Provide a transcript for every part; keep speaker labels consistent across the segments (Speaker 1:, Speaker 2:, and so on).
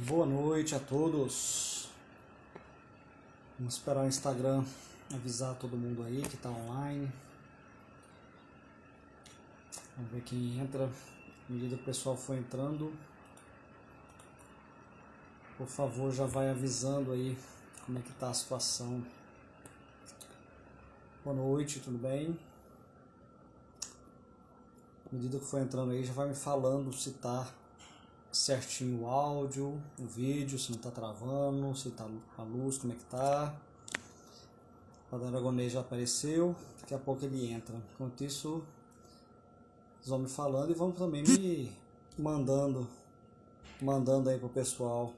Speaker 1: Boa noite a todos. Vamos esperar o Instagram avisar todo mundo aí que está online. Vamos ver quem entra. À medida que o pessoal for entrando, por favor, já vai avisando aí como é que está a situação. Boa noite, tudo bem? À medida que for entrando aí, já vai me falando se está certinho o áudio, o vídeo, se não está travando, se está a luz, como é que tá. O Padre Aragonês já apareceu, daqui a pouco ele entra. Enquanto isso, vocês vão me falando e vão também me mandando aí pro pessoal.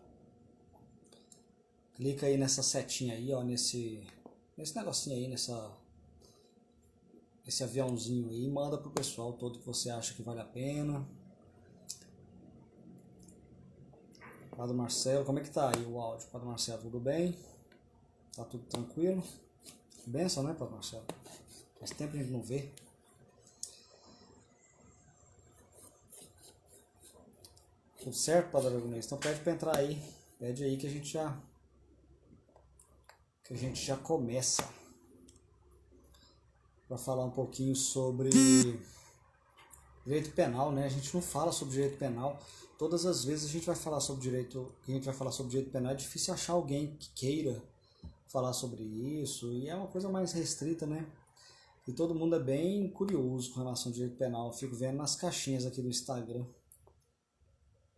Speaker 1: Clica aí nessa setinha aí, ó, nesse negocinho aí, esse aviãozinho aí, manda pro pessoal todo que você acha que vale a pena. Padre Marcelo, como é que tá aí o áudio? Padre Marcelo, tudo bem? Tá tudo tranquilo? Benção, né, Padre Marcelo? Faz tempo que a gente não vê. Tudo certo, Padre Aragonês? Então pede pra entrar aí. Pede aí que a gente já começa para falar um pouquinho sobre direito penal, né? A gente não fala sobre direito penal. Todas as vezes a gente vai falar sobre direito penal, é difícil achar alguém que queira falar sobre isso, e é uma coisa mais restrita, né? E todo mundo é bem curioso com relação ao direito penal. Eu fico vendo nas caixinhas aqui do Instagram.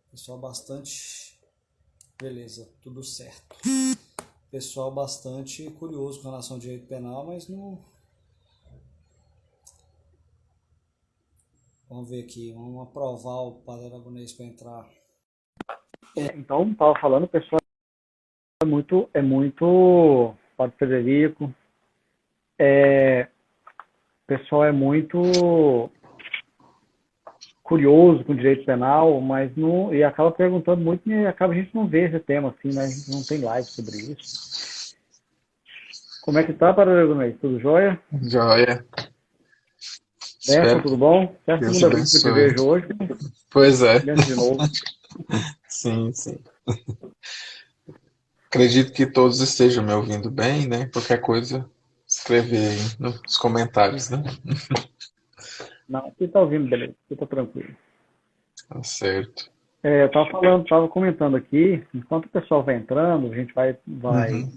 Speaker 1: Pessoal bastante... Beleza, tudo certo. Pessoal bastante curioso com relação ao direito penal, mas não... Vamos ver aqui, vamos aprovar o Padre Aragonês para entrar.
Speaker 2: Então, estava falando, o pessoal Padre Frederico, o pessoal é muito curioso com o direito penal, mas não, e acaba perguntando muito e acaba a gente não vê esse tema assim, né? A gente não tem live sobre isso. Como é que tá, Padre Aragonês? Tudo jóia?
Speaker 3: Joia.
Speaker 2: Benção,
Speaker 3: Espero
Speaker 2: tudo
Speaker 3: que
Speaker 2: bom? É a
Speaker 3: Deus
Speaker 2: segunda vez que eu te
Speaker 3: abençoe.
Speaker 2: vejo hoje,
Speaker 3: Pois é.
Speaker 2: diante de novo.
Speaker 3: Sim, sim. Acredito que todos estejam me ouvindo bem, né? Qualquer coisa, escrever aí nos comentários, né?
Speaker 2: Não, você tá ouvindo, beleza, você tá tranquilo.
Speaker 3: Tá certo.
Speaker 2: Eu tava comentando aqui, enquanto o pessoal vai entrando, a gente
Speaker 3: Uhum.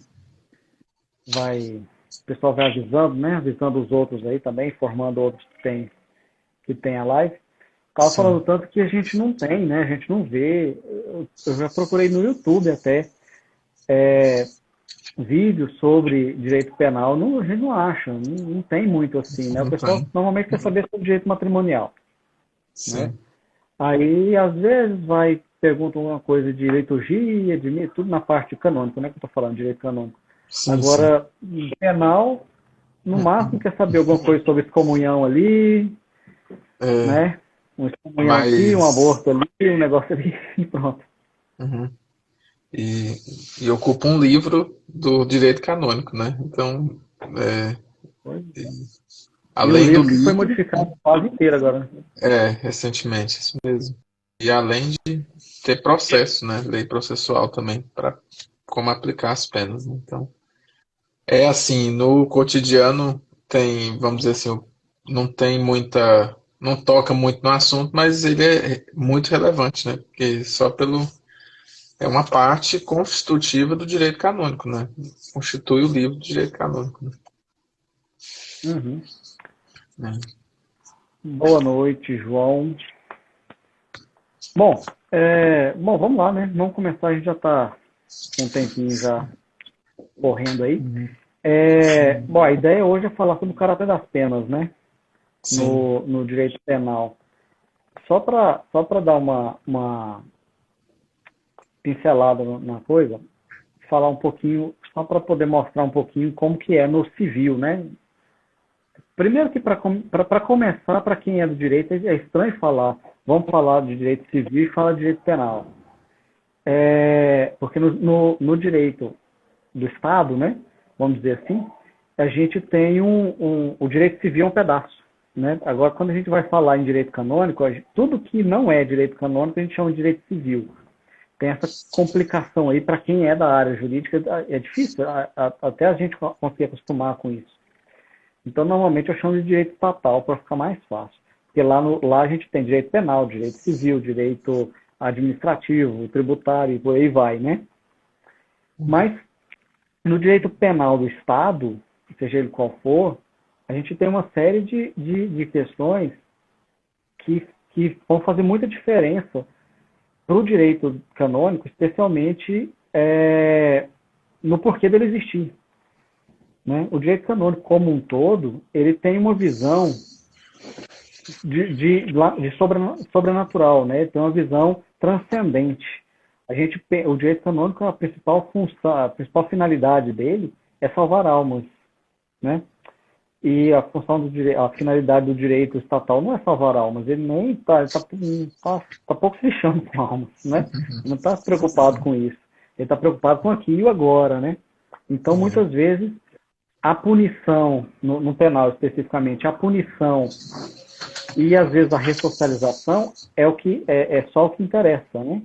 Speaker 2: o pessoal vai avisando, né? Avisando os outros aí também, informando outros que tem a live. Tava falando
Speaker 3: Sim.
Speaker 2: tanto que a gente não tem, né? A gente não vê. Eu já procurei no YouTube até vídeos sobre direito penal, não, a gente não acha, não tem muito assim, né? O
Speaker 3: Não
Speaker 2: pessoal
Speaker 3: tem.
Speaker 2: normalmente quer saber sobre direito matrimonial, né?
Speaker 3: Sim.
Speaker 2: Aí, às vezes, pergunta uma coisa de liturgia, tudo na parte canônica, né? Que eu tô falando, direito canônico.
Speaker 3: Sim, sim.
Speaker 2: Agora, penal, no máximo quer saber alguma coisa sobre excomunhão ali,
Speaker 3: É,
Speaker 2: né? Uma excomunhão aqui, um
Speaker 3: mas.
Speaker 2: aborto ali, um negócio ali e pronto.
Speaker 3: Uhum. E, e ocupa um livro do direito canônico, né? Então, é,
Speaker 2: E um
Speaker 3: além do
Speaker 2: livro que foi
Speaker 3: livro,
Speaker 2: modificado quase inteiro agora, né?
Speaker 3: recentemente, isso mesmo. E além de ter processo, né? Lei processual também, para como aplicar as penas, né? Então, é assim, no cotidiano tem, vamos dizer assim, não tem muita, não toca muito no assunto, mas ele é muito relevante, né? Porque só pelo, é uma parte constitutiva do direito canônico, né? Constitui o livro do direito canônico,
Speaker 2: Uhum.
Speaker 3: né?
Speaker 2: Boa noite, João. Bom, vamos lá, né? Vamos começar, a gente já está com um tempinho já correndo aí. Bom, a ideia hoje é falar sobre o caráter das penas, né?
Speaker 3: Sim,
Speaker 2: No direito penal. Só para dar uma pincelada na coisa, falar um pouquinho, só para poder mostrar um pouquinho como que é no civil, né? Primeiro que para começar, para quem é do direito, é estranho falar, vamos falar de direito civil e falar de direito penal. Porque no direito do Estado, né, vamos dizer assim, a gente tem o direito civil é um pedaço. Né? Agora, quando a gente vai falar em direito canônico, tudo que não é direito canônico, a gente chama de direito civil. tem essa complicação aí para quem é da área jurídica, é difícil até a gente conseguir acostumar com isso. Então, normalmente eu chamo de direito estatal para ficar mais fácil. Porque lá a gente tem direito penal, direito civil, direito administrativo, tributário e por aí vai, né? Mas no direito penal do Estado, seja ele qual for, a gente tem uma série de questões que vão fazer muita diferença para o direito canônico, especialmente no porquê dele existir. Né? O direito canônico como um todo, ele tem uma visão de sobrenatural, né? Ele tem uma visão transcendente. O direito canônico, a principal função, a principal finalidade dele é salvar almas, né? E a finalidade do direito estatal não é salvar almas, ele nem está pouco se lixando com almas, né? Ele não está preocupado com isso. Ele está preocupado com aqui e o agora, né? Então, muitas vezes, a punição, no penal especificamente, a punição e às vezes a ressocialização é só o que interessa, né?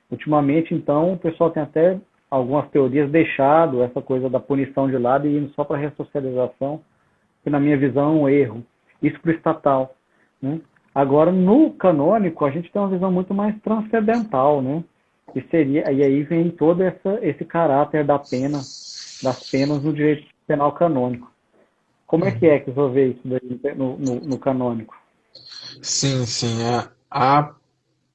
Speaker 2: Ultimamente, então, o pessoal tem até algumas teorias deixado essa coisa da punição de lado e indo só para a ressocialização, que na minha visão é um erro. Isso para o estatal, né? Agora, no canônico, a gente tem uma visão muito mais transcendental, né? E aí vem todo esse caráter das penas no direito penal canônico. Como é que você vê isso daí no canônico?
Speaker 3: Sim, sim.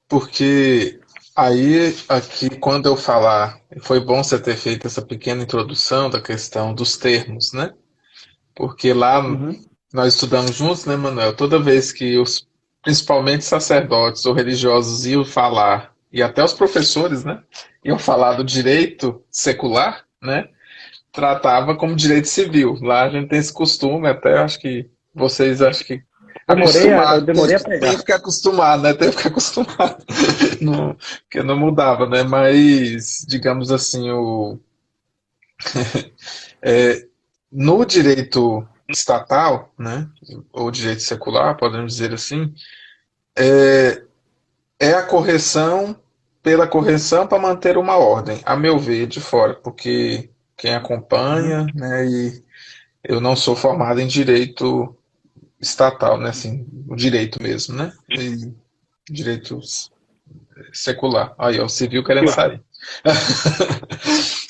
Speaker 3: Porque aí, aqui, quando eu falar, foi bom você ter feito essa pequena introdução da questão dos termos, né? Porque lá nós estudamos juntos, né, Manuel? Toda vez que principalmente sacerdotes ou religiosos iam falar, e até os professores, né, iam falar do direito secular, né, tratava como direito civil. Lá a gente tem esse costume, até acho que vocês
Speaker 2: eu demorei a pegar.
Speaker 3: Tem que ficar acostumado, né? Tem que ficar acostumado. Porque não mudava, né? Mas, digamos assim, no direito estatal, né? Ou direito secular, podemos dizer assim, é a correção pela correção para manter uma ordem, a meu ver, de fora, porque quem acompanha, né? E eu não sou formado em direito estatal, né? Assim, o direito mesmo, né? E direito secular. Aí, ó, o civil querendo sair.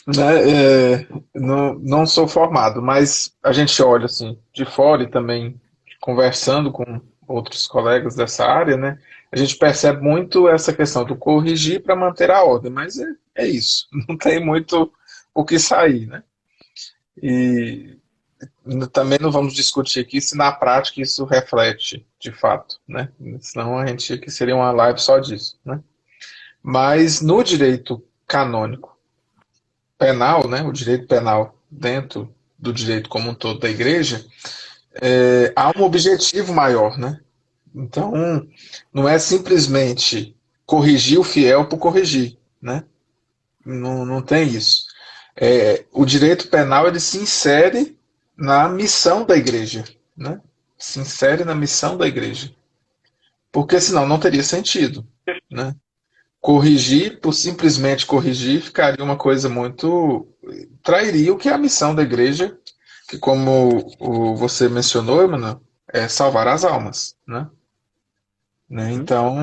Speaker 3: Né? Não sou formado, mas a gente olha assim de fora e também conversando com outros colegas dessa área, né? A gente percebe muito essa questão do corrigir para manter a ordem, mas é isso, não tem muito o que sair, né? E também não vamos discutir aqui se na prática isso reflete de fato, né? Senão a gente aqui seria uma live só disso, né? Mas no direito canônico penal, né, o direito penal dentro do direito como um todo da igreja, há um objetivo maior, né? Então, não é simplesmente corrigir o fiel por corrigir, né? Não tem isso. O direito penal ele se insere na missão da igreja, né? Se insere na missão da igreja, porque senão não teria sentido, né? Corrigir por simplesmente corrigir ficaria uma coisa muito. Trairia o que é a missão da igreja, que, como você mencionou, Emmanuel, é salvar as almas. Né? Então,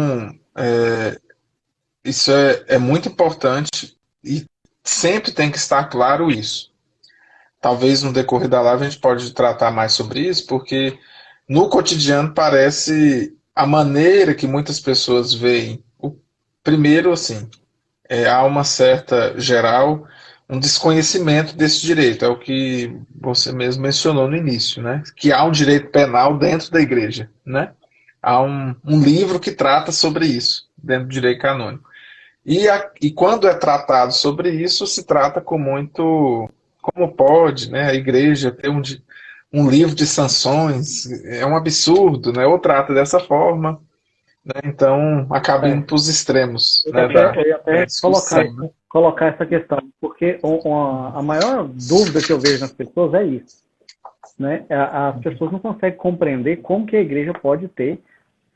Speaker 3: isso é muito importante e sempre tem que estar claro isso. Talvez no decorrer da live a gente pode tratar mais sobre isso, porque no cotidiano parece a maneira que muitas pessoas veem. Primeiro, assim, há uma certa geral, um desconhecimento desse direito, é o que você mesmo mencionou no início, né? Que há um direito penal dentro da igreja, né? Há um livro que trata sobre isso, dentro do direito canônico. E quando é tratado sobre isso, se trata com muito... Como pode, né, a igreja ter um livro de sanções? É um absurdo, né? Ou trata dessa forma... Né? Então, acaba indo para os extremos.
Speaker 2: Eu
Speaker 3: Né,
Speaker 2: ia até colocar essa questão, porque a maior dúvida que eu vejo nas pessoas é isso. Né? As pessoas não conseguem compreender como que a igreja pode ter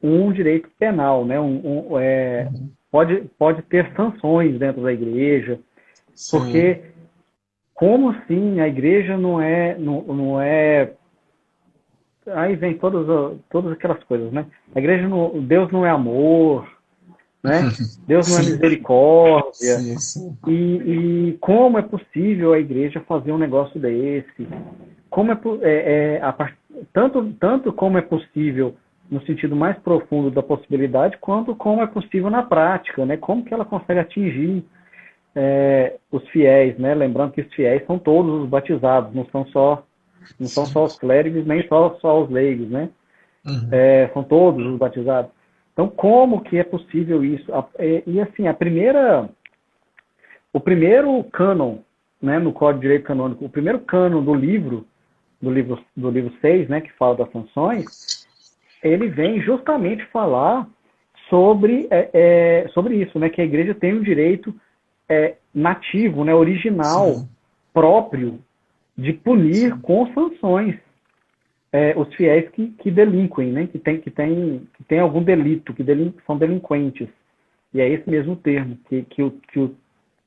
Speaker 2: um direito penal, né? pode ter sanções dentro da igreja,
Speaker 3: Sim.
Speaker 2: porque como assim a igreja não é. Aí vem todas aquelas coisas, né? A igreja Deus não é amor, né? Deus não é
Speaker 3: Sim,
Speaker 2: misericórdia.
Speaker 3: sim, sim.
Speaker 2: E como é possível a igreja fazer um negócio desse? Como tanto como é possível no sentido mais profundo da possibilidade, quanto como é possível na prática, né? Como que ela consegue atingir os fiéis, né? Lembrando que os fiéis são todos os batizados, não são só os clérigos, nem só os leigos, né?
Speaker 3: Uhum.
Speaker 2: São todos os batizados. Então, como que é possível isso? E assim, o primeiro cânon, né, no Código de Direito Canônico, o primeiro cânon do livro 6, né, que fala das sanções, ele vem justamente falar sobre isso, né, que a igreja tem um direito nativo, né, original,
Speaker 3: Sim.
Speaker 2: próprio, de punir com sanções os fiéis que delinquem, né, que tem algum delito, que são delinquentes. E é esse mesmo termo que o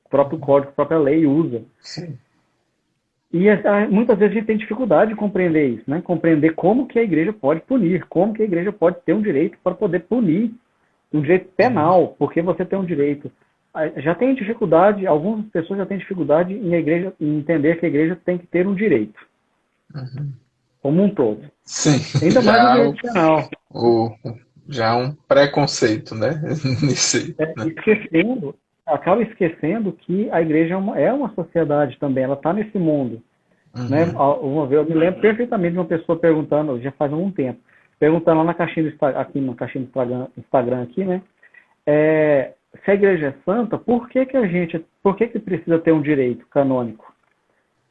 Speaker 2: próprio código, a própria lei usa.
Speaker 3: Sim.
Speaker 2: E muitas vezes a gente tem dificuldade de compreender isso, né? Compreender como que a igreja pode punir, como que a igreja pode ter um direito para poder punir, um direito penal, porque você tem um direito. Já tem dificuldade, algumas pessoas já têm dificuldade em entender que a igreja tem que ter um direito, como um todo.
Speaker 3: Sim.
Speaker 2: Ainda mais no direito penal.
Speaker 3: Já um preconceito, né? Nisso aí, né?
Speaker 2: Acaba esquecendo que a igreja é uma sociedade também, ela está nesse mundo. Né? Uma vez, eu me lembro perfeitamente de uma pessoa perguntando, já faz algum tempo, perguntando lá na caixinha do Instagram aqui, né? Se a igreja é santa, por que precisa ter um direito canônico?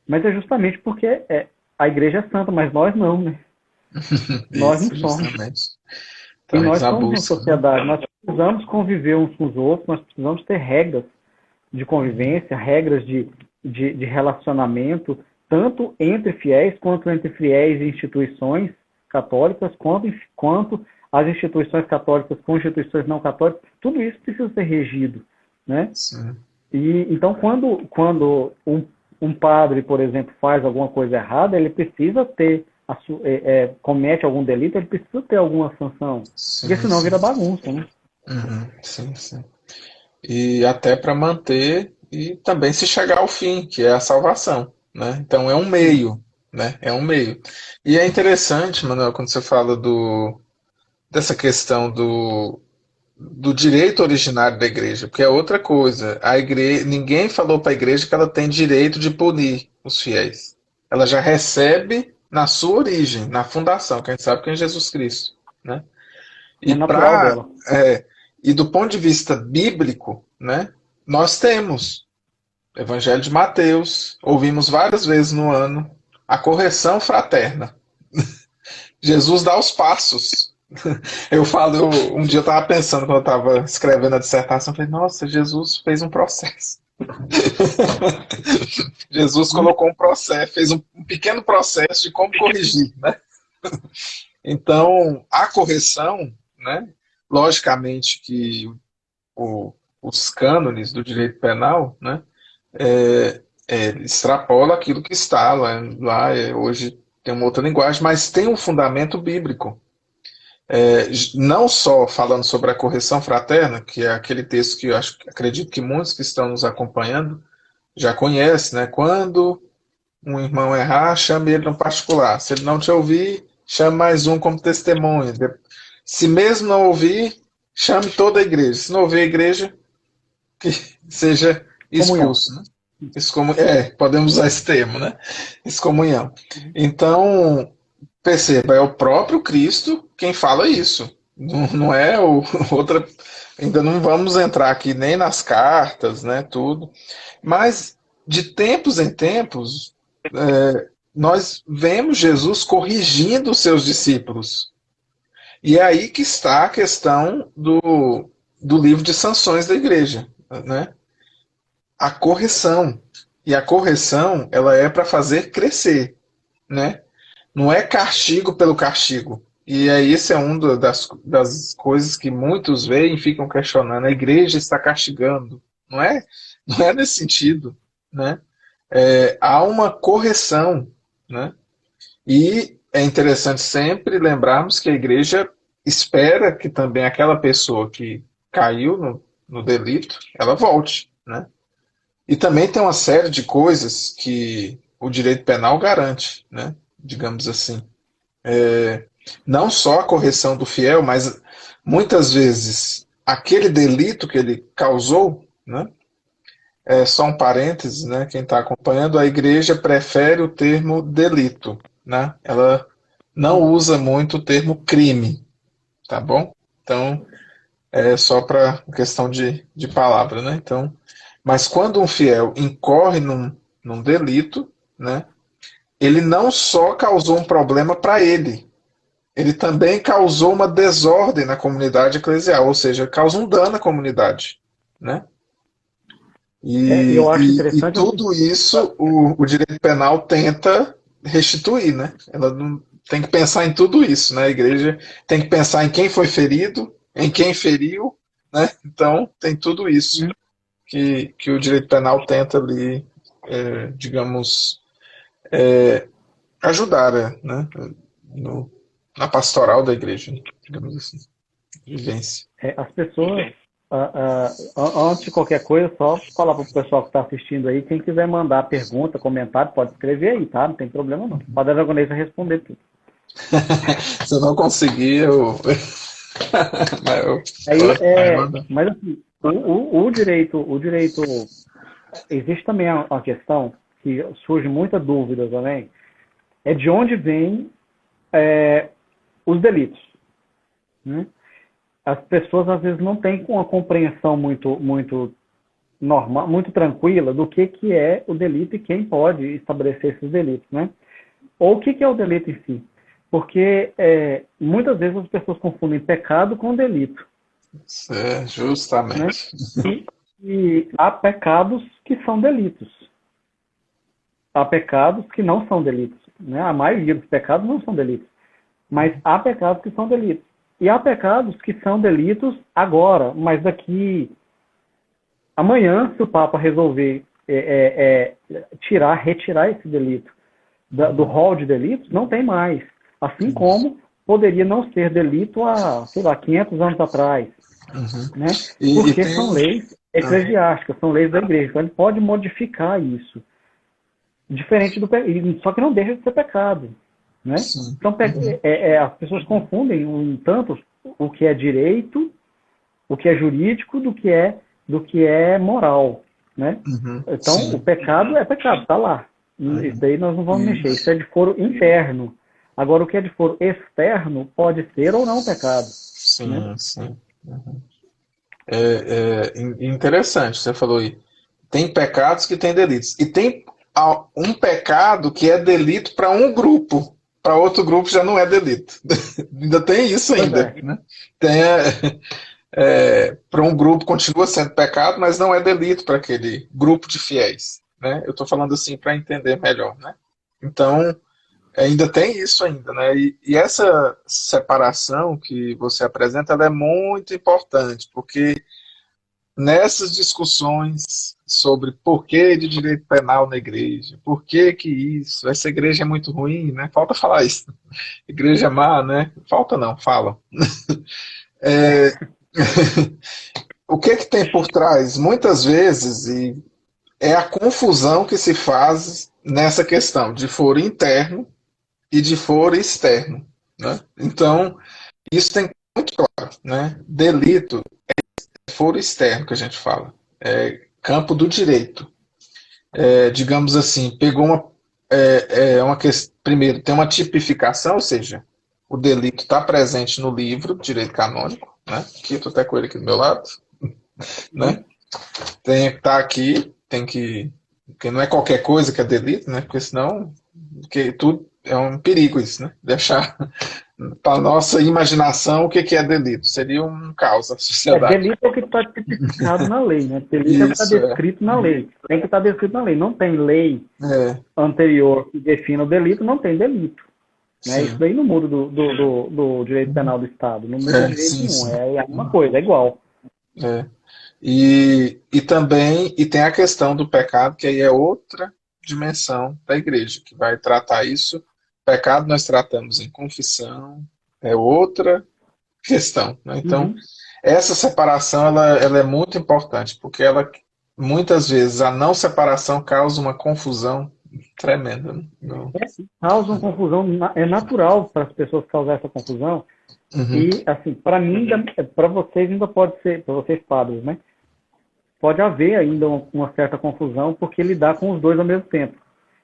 Speaker 2: Mas é justamente porque a igreja é santa, mas nós não, né? Nós não
Speaker 3: Isso,
Speaker 2: somos.
Speaker 3: justamente.
Speaker 2: E
Speaker 3: Então,
Speaker 2: nós
Speaker 3: a
Speaker 2: somos uma
Speaker 3: busca, né?
Speaker 2: sociedade, nós precisamos conviver uns com os outros, nós precisamos ter regras de convivência, regras de relacionamento, tanto entre fiéis, quanto entre fiéis e instituições católicas, quanto as instituições católicas com instituições não católicas, tudo isso precisa ser regido, né?
Speaker 3: Sim.
Speaker 2: E então, quando um padre, por exemplo, faz alguma coisa errada, ele precisa ter comete algum delito, ele precisa ter alguma sanção,
Speaker 3: Sim,
Speaker 2: porque senão
Speaker 3: sim.
Speaker 2: vira bagunça, né?
Speaker 3: Sim, sim. E até para manter e também se chegar ao fim, que é a salvação, né? Então é um meio, né? É um meio. E é interessante, Manuel, quando você fala dessa questão do direito originário da igreja, porque é outra coisa. Ninguém falou para a igreja que ela tem direito de punir os fiéis. Ela já recebe na sua origem, na fundação, que a gente sabe que é Jesus Cristo, né?
Speaker 2: É natural dela.
Speaker 3: E do ponto de vista bíblico, né, nós temos Evangelho de Mateus, ouvimos várias vezes no ano, a correção fraterna. Jesus dá os passos. Um dia eu estava pensando, quando eu estava escrevendo a dissertação, eu falei, nossa, Jesus fez um processo. Jesus colocou um processo, fez um pequeno processo de como corrigir, né? Então, a correção, né? Logicamente que os cânones do direito penal, né? Extrapola aquilo que está lá hoje tem uma outra linguagem, mas tem um fundamento bíblico. Não só falando sobre a correção fraterna, que é aquele texto que eu acredito que muitos que estão nos acompanhando já conhecem, né? Quando um irmão errar, chame ele no particular. Se ele não te ouvir, chame mais um como testemunha. Se mesmo não ouvir, chame toda a igreja. Se não ouvir a igreja, que seja expulso. Né? Podemos usar esse termo, né? Excomunhão. Então, perceba, é o próprio Cristo quem fala isso. Não é outra. Ainda não vamos entrar aqui nem nas cartas, né? Tudo. Mas, de tempos em tempos, nós vemos Jesus corrigindo os seus discípulos. E é aí que está a questão do livro de sanções da igreja, né? A correção. E a correção, ela é para fazer crescer, né? Não é castigo pelo castigo. E aí isso é uma das coisas que muitos veem e ficam questionando. A igreja está castigando. Não é, não é nesse sentido, né? Há uma correção, né? E é interessante sempre lembrarmos que a igreja espera que também aquela pessoa que caiu no delito, ela volte, né? E também tem uma série de coisas que o direito penal garante, né? Digamos assim. Não só a correção do fiel, mas muitas vezes aquele delito que ele causou, né? Só um parênteses, né? Quem está acompanhando, a igreja prefere o termo delito, né? Ela não usa muito o termo crime, tá bom? Então, é só para questão de palavra, né? Então, mas quando um fiel incorre num delito, né? Ele não só causou um problema para ele também causou uma desordem na comunidade eclesial, ou seja, causa um dano à comunidade, né?
Speaker 2: Eu acho
Speaker 3: E
Speaker 2: interessante assim,
Speaker 3: tudo isso o direito penal tenta restituir, né? Ela não, tem que pensar em tudo isso, né? A igreja tem que pensar em quem foi ferido, em quem feriu, né? Então tem tudo isso que o direito penal tenta ali, digamos, ajudar, né? No, na pastoral da igreja, digamos assim, vivência.
Speaker 2: as pessoas, antes de qualquer coisa, só falar para o pessoal que está assistindo aí, quem quiser mandar pergunta, comentário, pode escrever aí, tá? Não tem problema não. Pode a Aragonesa responder tudo.
Speaker 3: Se eu não conseguir,
Speaker 2: Aí,
Speaker 3: vai mandar.
Speaker 2: mas assim, o direito, existe também a questão que surge muita dúvida também, é de onde vêm os delitos, né? As pessoas às vezes não têm uma compreensão muito normal, muito tranquila do que é o delito e quem pode estabelecer esses delitos, né? Ou o que é o delito em si. Porque muitas vezes as pessoas confundem pecado com delito.
Speaker 3: Justamente.
Speaker 2: Né? E há pecados que são delitos. Há pecados que não são delitos. Né? A maioria dos pecados não são delitos. Mas há pecados que são delitos. E há pecados que são delitos agora, mas daqui amanhã, se o Papa resolver retirar esse delito do rol de delitos, não tem mais. Assim como poderia não ser delito há, sei lá, 500 anos atrás. Né? Porque são leis eclesiásticas, são leis da igreja. Então ele pode modificar isso. Diferente do pecado. Só que não deixa de ser pecado. Né? Então as pessoas confundem um tanto o que é direito, o que é jurídico, do que é moral. Né? Então o pecado é pecado, está lá. Isso daí nós não vamos mexer. Isso é de foro interno. Agora, o que é de foro externo pode ser ou não pecado.
Speaker 3: Sim,
Speaker 2: né?
Speaker 3: sim. Interessante, você falou aí. Tem pecados que têm delitos. E tem um pecado que é delito para um grupo. Para outro grupo já não é delito. Ainda tem isso ainda. Né? Para um grupo continua sendo pecado, mas não é delito para aquele grupo de fiéis. Né? Eu estou falando assim para entender melhor. Né? Então, ainda tem isso ainda, né? E essa separação que você apresenta, ela é muito importante, porque nessas discussões sobre por que de direito penal na igreja, por que isso, essa igreja é muito ruim, né? Falta falar isso. Igreja é má, né? Falta não, fala. O que tem por trás? Muitas vezes, é a confusão que se faz nessa questão de foro interno e de foro externo. Né? Então, isso tem que ser muito claro. Né? Delito é foro externo que a gente fala. É campo do direito. Digamos assim, pegou uma questão. Primeiro, tem uma tipificação, ou seja, o delito está presente no livro Direito Canônico. Né? Aqui, estou até com ele aqui do meu lado. Né? Tem que estar aqui, porque não é qualquer coisa que é delito, né? Porque senão tudo é um perigo isso, né? Deixar para a nossa imaginação o que é delito. Seria um caos na sociedade.
Speaker 2: Delito é o que está tipificado na lei, né? Delito é o que está descrito na lei. Tem que estar descrito na lei. Não tem lei anterior que defina o delito, não tem delito. né? Isso
Speaker 3: sim.
Speaker 2: daí não muda do direito penal do Estado, não muda de jeito
Speaker 3: Sim,
Speaker 2: nenhum,
Speaker 3: sim.
Speaker 2: é a mesma coisa, é igual.
Speaker 3: É. E também tem a questão do pecado, que aí é outra dimensão da igreja, que vai tratar isso. Pecado nós tratamos em confissão, é outra questão, né? Então,
Speaker 2: Uhum.
Speaker 3: essa separação ela é muito importante, porque ela muitas vezes a não separação causa uma confusão tremenda, né?
Speaker 2: Causa uma confusão, é natural para as pessoas causar essa confusão.
Speaker 3: Uhum,
Speaker 2: E, assim, para mim, para vocês ainda pode ser, para vocês padres, né? Pode haver ainda uma certa confusão porque lidar com os dois ao mesmo tempo.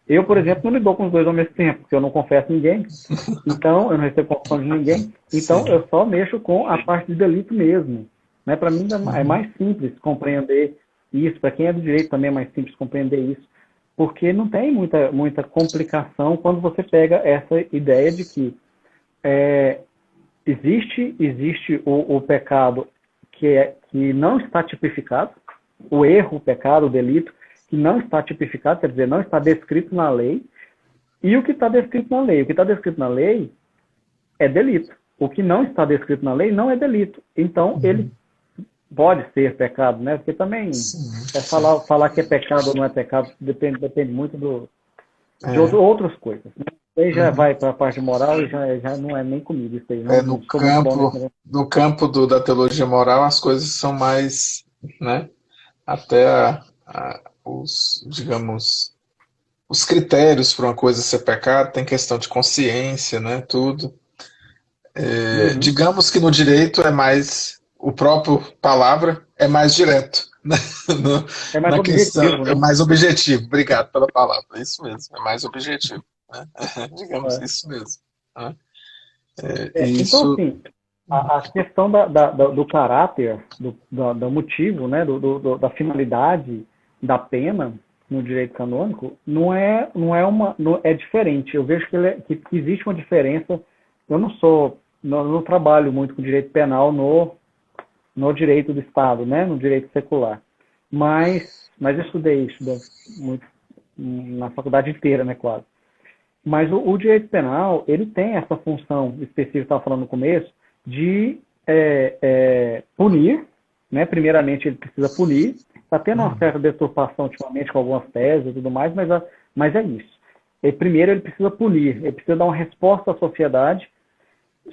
Speaker 2: Eu, por exemplo, não lido com os dois ao mesmo tempo, porque eu não confesso ninguém, então eu não recebo confissão de ninguém, então
Speaker 3: sim.
Speaker 2: eu só mexo com a parte de delito mesmo. Né? Para mim é
Speaker 3: Uhum,
Speaker 2: mais simples compreender isso, para quem é do direito também é mais simples compreender isso, porque não tem muita complicação quando você pega essa ideia de que é, existe o pecado que não está tipificado, o erro, o pecado, o delito, que não está tipificado, quer dizer, não está descrito na lei, e o que está descrito na lei. O que está descrito na lei é delito. O que não está descrito na lei não é delito. Então, ele
Speaker 3: uhum.
Speaker 2: pode ser pecado, né? Porque também
Speaker 3: Sim, sim.
Speaker 2: falar que é pecado ou não é pecado depende muito de
Speaker 3: É.
Speaker 2: outras coisas. Né? Aí já
Speaker 3: Uhum.
Speaker 2: vai para a parte moral e já não é nem comigo isso aí.
Speaker 3: É,
Speaker 2: Não sou muito bom nesse negócio.
Speaker 3: no campo da teologia moral, as coisas são mais, né? Até digamos, os critérios para uma coisa ser pecado tem questão de consciência, né? Tudo. É,
Speaker 2: Uhum.
Speaker 3: digamos que no direito é mais, o próprio palavra é mais direto, né? No-
Speaker 2: É mais
Speaker 3: na questão,
Speaker 2: objetivo,
Speaker 3: é
Speaker 2: né?
Speaker 3: mais objetivo. Obrigado pela palavra. É isso mesmo, é mais objetivo, né? Digamos
Speaker 2: É.
Speaker 3: isso mesmo, né?
Speaker 2: Então,
Speaker 3: Isso.
Speaker 2: assim, a questão do caráter, do motivo, né, da finalidade da pena no direito canônico, é diferente. Eu vejo que existe uma diferença. Eu não trabalho muito com direito penal no direito do Estado, né, no direito secular. Mas eu estudei muito na faculdade inteira, né, quase. Mas o direito penal, ele tem essa função específica que eu estava falando no começo, de punir, né? Primeiramente ele precisa punir, está tendo uma certa deturpação ultimamente com algumas teses e tudo mais, mas é isso. Primeiro ele precisa punir, ele precisa dar uma resposta à sociedade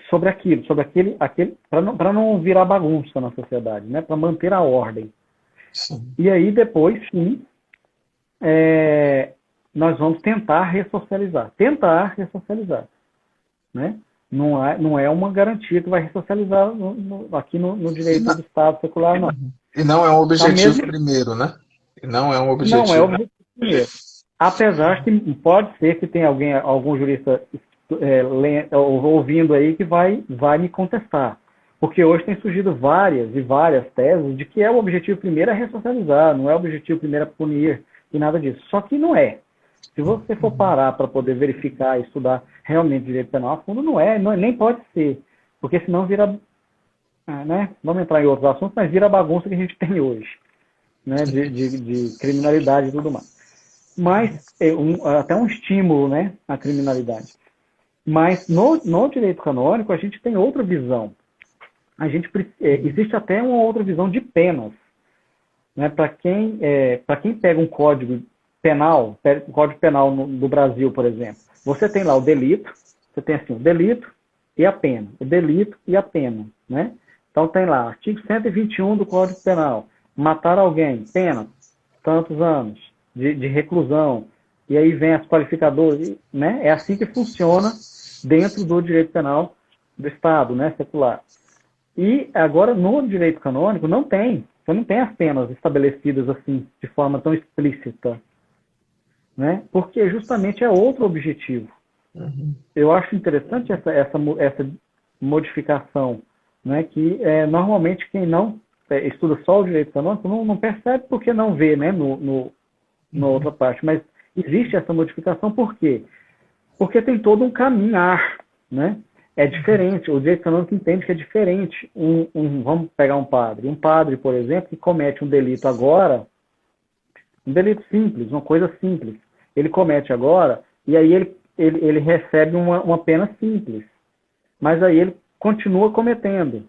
Speaker 2: sobre aquilo, para não virar bagunça na sociedade, né? Para manter a ordem.
Speaker 3: Sim.
Speaker 2: E aí depois, sim, é, nós vamos tentar ressocializar. Tentar ressocializar. Né? Não é uma garantia que vai ressocializar aqui no
Speaker 3: E,
Speaker 2: direito do Estado secular, não.
Speaker 3: e não é um
Speaker 2: A
Speaker 3: objetivo
Speaker 2: mesma,
Speaker 3: primeiro, né? E não é um
Speaker 2: não é o
Speaker 3: objetivo.
Speaker 2: objetivo primeiro. Apesar que pode ser que tenha algum jurista ouvindo aí que vai me contestar. Porque hoje tem surgido várias e várias teses de que o objetivo primeiro é ressocializar, não é o objetivo primeiro é punir e nada disso. Só que não é. Se você for parar para poder verificar e estudar realmente direito penal a fundo, nem pode ser. Porque senão vira, né? Vamos entrar em outros assuntos, mas vira a bagunça que a gente tem hoje, né? De criminalidade e tudo mais. Mas até um estímulo, né? À criminalidade. Mas no direito canônico a gente tem outra visão. Existe até uma outra visão de penas. Né? Para quem pega um código penal, o Código Penal do Brasil, por exemplo, você tem lá o delito, você tem assim, o delito e a pena, o delito e a pena, né? Então tem lá, artigo 121 do Código Penal, matar alguém, pena, tantos anos de reclusão, e aí vem as qualificadoras, né? É assim que funciona dentro do direito penal do Estado, né, secular. E agora, no direito canônico, você não tem as penas estabelecidas assim, de forma tão explícita, né? Porque justamente é outro objetivo.
Speaker 3: Uhum.
Speaker 2: Eu acho interessante essa modificação, né? Que normalmente quem não estuda só o direito canônico não percebe porque não vê, né? Na outra parte. Mas existe essa modificação por quê? Porque tem todo um caminhar, né? É diferente, o direito canônico entende que é diferente. Vamos pegar um padre, por exemplo, que comete um delito agora, um delito simples, uma coisa simples. Ele comete agora, e aí ele recebe uma pena simples, mas aí ele continua cometendo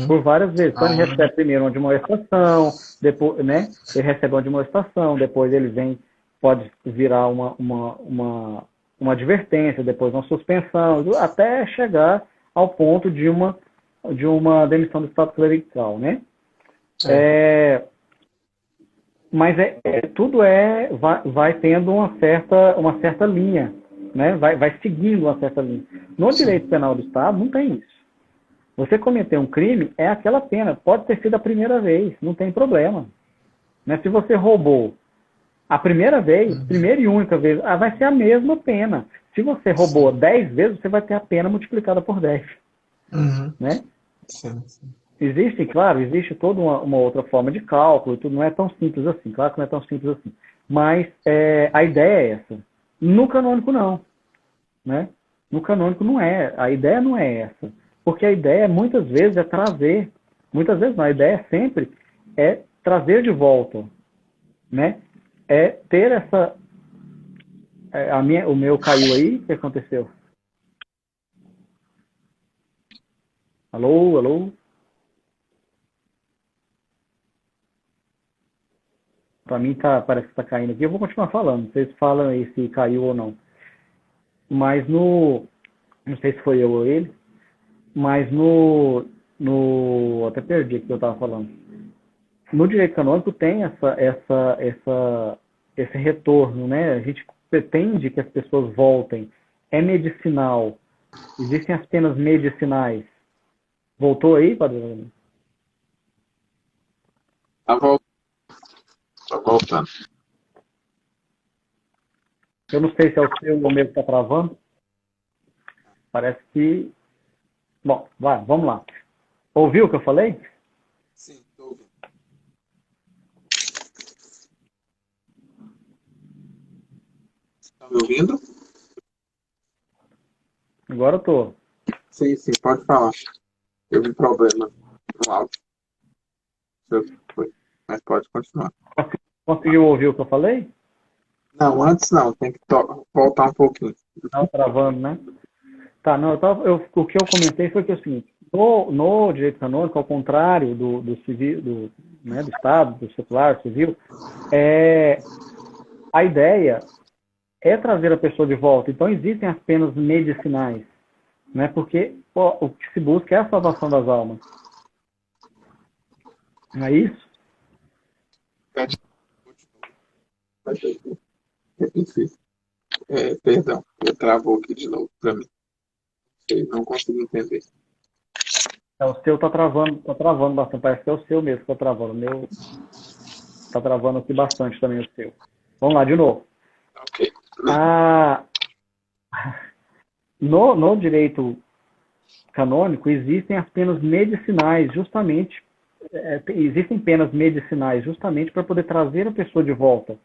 Speaker 2: por várias vezes. Então ele recebe primeiro uma admoestação, depois, né? Ele recebe uma admoestação, depois ele pode virar uma advertência, depois uma suspensão, até chegar ao ponto de uma demissão do estado clerical, né? Mas tudo vai tendo uma certa linha, né? Vai seguindo uma certa linha. No direito penal do Estado não tem isso. Você cometer um crime, é aquela pena. Pode ter sido a primeira vez, não tem problema. Né? Se você roubou a primeira vez, primeira e única vez, vai ser a mesma pena. Se você roubou 10 vezes, você vai ter a pena multiplicada por 10. Né?
Speaker 3: Sim.
Speaker 2: Existe toda uma outra forma de cálculo, tudo não é tão simples assim, claro que não é tão simples assim. Mas a ideia é essa. No canônico, não. Né? No canônico, não é. A ideia não é essa. Porque a ideia, muitas vezes, é trazer... Muitas vezes não, a ideia sempre é trazer de volta. Né? É ter essa... o meu caiu aí, o que aconteceu? Alô? Para mim parece que está caindo aqui. Eu vou continuar falando. Vocês falam aí se caiu ou não. Mas não sei se foi eu ou ele. Mas até perdi o que eu estava falando. No direito canônico tem esse retorno, né? A gente pretende que as pessoas voltem. É medicinal. Existem as penas medicinais. Voltou aí, Padre?
Speaker 3: Tá voltando.
Speaker 2: Eu não sei se é o seu ou o meu que está travando. Parece que... Bom, vamos lá. Ouviu o que eu falei?
Speaker 3: Sim, estou ouvindo. Está me ouvindo?
Speaker 2: Agora eu tô.
Speaker 3: Sim, pode falar. Eu vi problema no áudio. Mas pode continuar.
Speaker 2: Conseguiu ouvir o que eu falei?
Speaker 3: Não, antes não. Tem que voltar um pouquinho.
Speaker 2: Não, travando, né? Tá, não, o que eu comentei foi que o seguinte, no direito canônico, ao contrário do civil, né, do Estado, do secular, civil, a ideia é trazer a pessoa de volta. Então existem as penas medicinais, né? Porque o que se busca é a salvação das almas. Não é isso?
Speaker 3: Perdão, travou aqui de novo para mim. Eu não consigo entender.
Speaker 2: O seu tá travando bastante. Parece que é o seu mesmo que tá travando. O meu tá travando aqui bastante também o seu. Vamos lá, de novo.
Speaker 3: Ok.
Speaker 2: No direito canônico existem as penas medicinais, justamente. Existem penas medicinais justamente para poder trazer a pessoa de volta.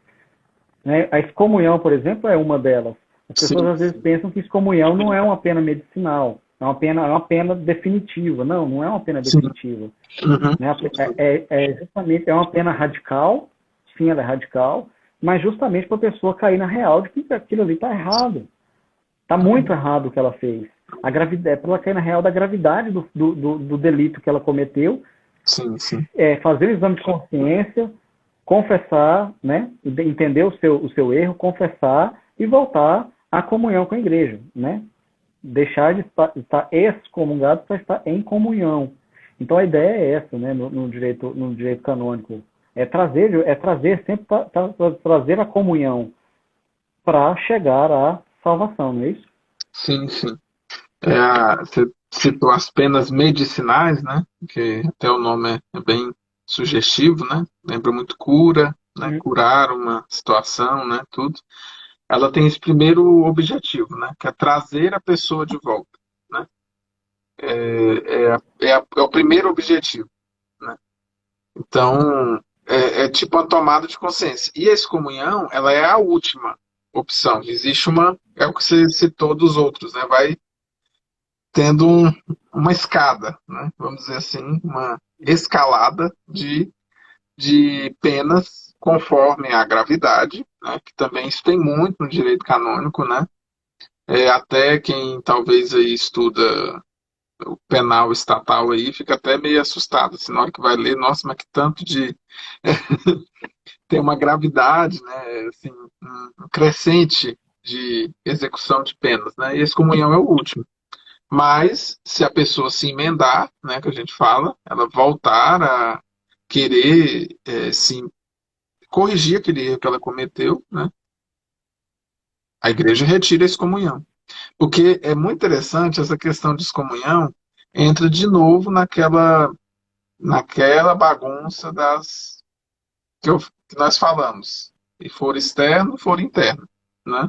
Speaker 2: Né? A excomunhão, por exemplo, é uma delas. As pessoas às vezes pensam que excomunhão não é uma pena medicinal, é uma pena definitiva. Não é uma pena definitiva. Né? Justamente é uma pena radical, sim, ela é radical, mas justamente para a pessoa cair na real de que aquilo ali está errado. Está muito errado o que ela fez. É para ela cair na real da gravidade do delito que ela cometeu.
Speaker 3: Sim.
Speaker 2: Fazer o exame de consciência, confessar, né? Entender o seu erro, confessar e voltar à comunhão com a igreja, né? Deixar de estar excomungado para estar em comunhão. Então a ideia é essa, né? No direito canônico, é trazer sempre trazer a comunhão para chegar à salvação, não é isso?
Speaker 3: Sim. Você citou as penas medicinais, né? Que até o nome é bem sugestivo, né? Lembra muito cura, né? Curar uma situação, né? Tudo. Ela tem esse primeiro objetivo, né? Que é trazer a pessoa de volta, né? É o primeiro objetivo, né? Então, é tipo uma tomada de consciência. E a excomunhão, ela é a última opção. Existe é o que você citou dos outros, né? Vai tendo uma escada, né? Vamos dizer assim, uma escalada de penas conforme a gravidade, né? Que também isso tem muito no direito canônico, né? Até quem talvez aí estuda o penal estatal aí fica até meio assustado, assim, na hora que vai ler, nossa, mas que tanto de tem uma gravidade, né, assim, um crescente de execução de penas, né, e a excomunhão é o último. Mas, se a pessoa se emendar, né, que a gente fala, ela voltar a querer, se corrigir aquele erro que ela cometeu, né, a igreja retira a excomunhão. Porque é muito interessante essa questão de excomunhão, entra de novo naquela bagunça que nós falamos. E for externo, for interno, né?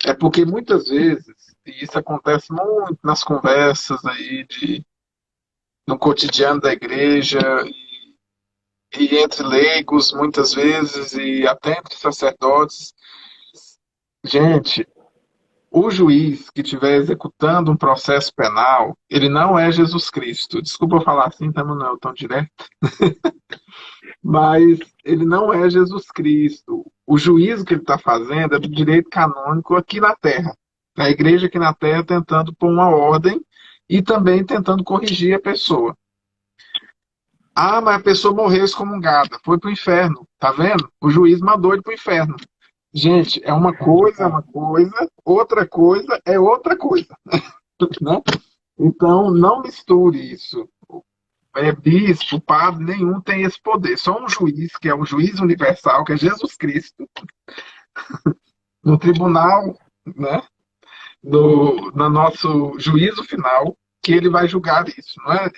Speaker 3: É porque muitas vezes, e isso acontece muito nas conversas aí no cotidiano da igreja e entre leigos, muitas vezes, e até entre sacerdotes. Gente, o juiz que estiver executando um processo penal, ele não é Jesus Cristo. Desculpa eu falar assim, também não é tão direto, mas ele não é Jesus Cristo. O juízo que ele está fazendo é do direito canônico aqui na Terra. A igreja aqui na Terra tentando pôr uma ordem e também tentando corrigir a pessoa. Ah, mas a pessoa morreu excomungada, foi para o inferno. Tá vendo? O juiz mandou ele para o inferno. Gente, é uma coisa, outra coisa é outra coisa, né? Então, não misture isso. Bispo, padre, nenhum tem esse poder. Só um juiz, que é o juiz universal, que é Jesus Cristo, no tribunal, né? No nosso juízo final, que ele vai julgar isso. Não é?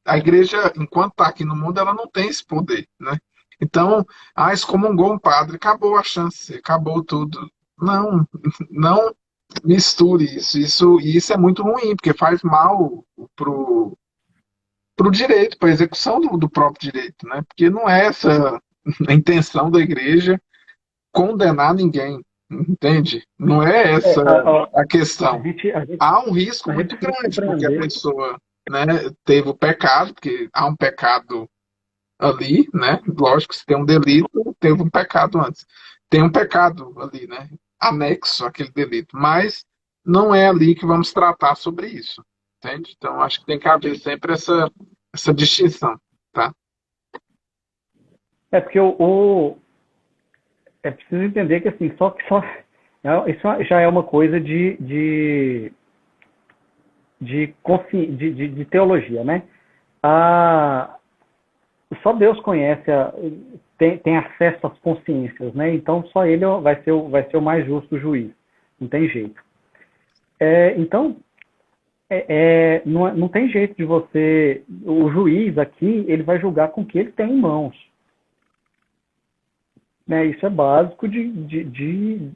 Speaker 3: A igreja, enquanto está aqui no mundo, ela não tem esse poder, né? Então, excomungou um padre, acabou a chance, acabou tudo. Não, não misture isso. E isso é muito ruim, porque faz mal pro direito, para a execução do próprio direito, né? Porque não é essa a intenção da igreja condenar ninguém, entende? Não é
Speaker 2: É,
Speaker 3: essa a
Speaker 2: a
Speaker 3: questão.
Speaker 2: gente, a gente,
Speaker 3: Há um risco
Speaker 2: a gente
Speaker 3: muito
Speaker 2: precisa
Speaker 3: grande, porque a
Speaker 2: compreender.
Speaker 3: pessoa, né, teve o pecado, porque há um pecado ali, né? Lógico, se tem um delito, teve um pecado antes. Tem um pecado ali, né? Anexo àquele delito, mas não é ali que vamos tratar sobre isso, entende? Então, acho que tem que haver sempre essa distinção, tá?
Speaker 2: É porque é preciso entender que assim, isso já é uma coisa de teologia, né? A, só Deus conhece, tem acesso às consciências, né? Então só ele vai ser o mais justo juiz, não tem jeito. Então, não tem jeito de você. O juiz aqui, ele vai julgar com o que ele tem em mãos. Né? Isso é básico de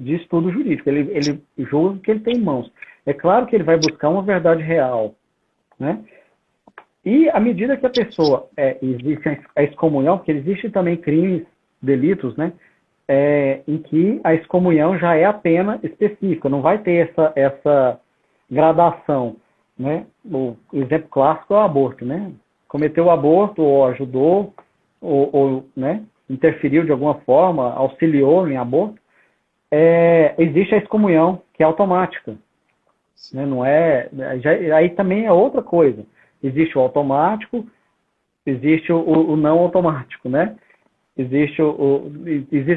Speaker 2: estudo jurídico. Ele julga o que ele tem em mãos. É claro que ele vai buscar uma verdade real. Né? E à medida que a pessoa existe a excomunhão, porque existe também crimes, delitos, né? Em que a excomunhão já é a pena específica, não vai ter essa gradação. Né? O exemplo clássico é o aborto. Né? Cometeu o aborto, ou ajudou, ou né? interferiu de alguma forma, auxiliou em aborto, existe a excomunhão, que é automática. Né? Não aí também é outra coisa. Existe o automático, existe o não automático, né? Existem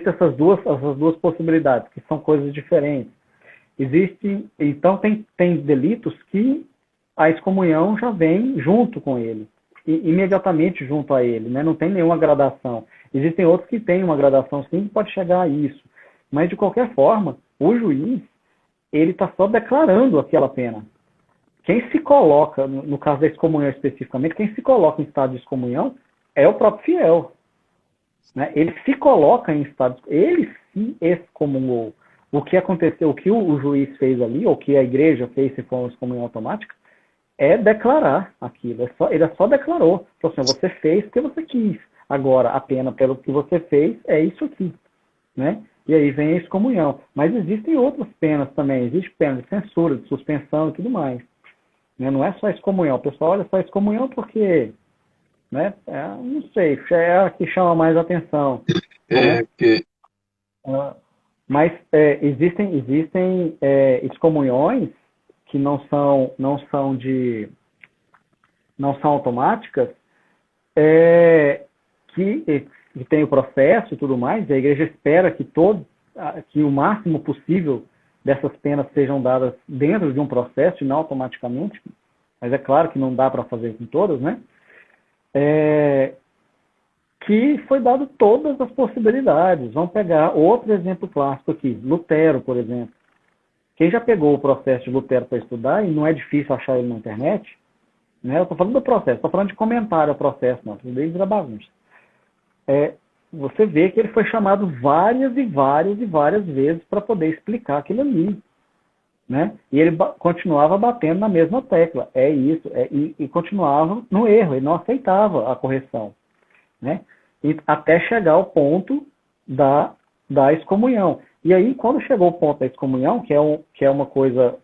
Speaker 2: essas duas possibilidades, que são coisas diferentes. Então, tem delitos que a excomunhão já vem junto com ele, imediatamente junto a ele, né? Não tem nenhuma gradação. Existem outros que têm uma gradação, sim, que pode chegar a isso. Mas, de qualquer forma, o juiz, ele está só declarando aquela pena. Quem se coloca, no caso da excomunhão especificamente, quem se coloca em estado de excomunhão é o próprio fiel. Né? Ele se coloca em estado, ele se excomungou. O que aconteceu, o que o juiz fez ali, ou o que a igreja fez, se for uma excomunhão automática, é declarar aquilo. Ele só declarou. Então, assim, você fez porque você quis. Agora, a pena pelo que você fez é isso aqui. Né? E aí vem a excomunhão. Mas existem outras penas também. Existe pena de censura, de suspensão e tudo mais. Né? Não é só excomunhão. O pessoal olha só excomunhão porque, né? Não sei, é a que chama mais atenção. Né?
Speaker 3: Que
Speaker 2: Mas existem excomunhões que não são automáticas, que tem o processo e tudo mais, e a igreja espera que o máximo possível dessas penas sejam dadas dentro de um processo e não automaticamente, mas é claro que não dá para fazer com todas, né? Que foi dado todas as possibilidades. Vamos pegar outro exemplo clássico aqui, Lutero, por exemplo. Quem já pegou o processo de Lutero para estudar, e não é difícil achar ele na internet, né? Eu estou falando do processo, estou falando de comentário ao processo, não, tudo isso é bagunça. Você vê que ele foi chamado várias e várias e várias vezes para poder explicar aquilo ali, né? E ele continuava batendo na mesma tecla, é isso, e continuava no erro, ele não aceitava a correção, né? E até chegar ao ponto da excomunhão. E aí, quando chegou o ponto da excomunhão, que é uma coisa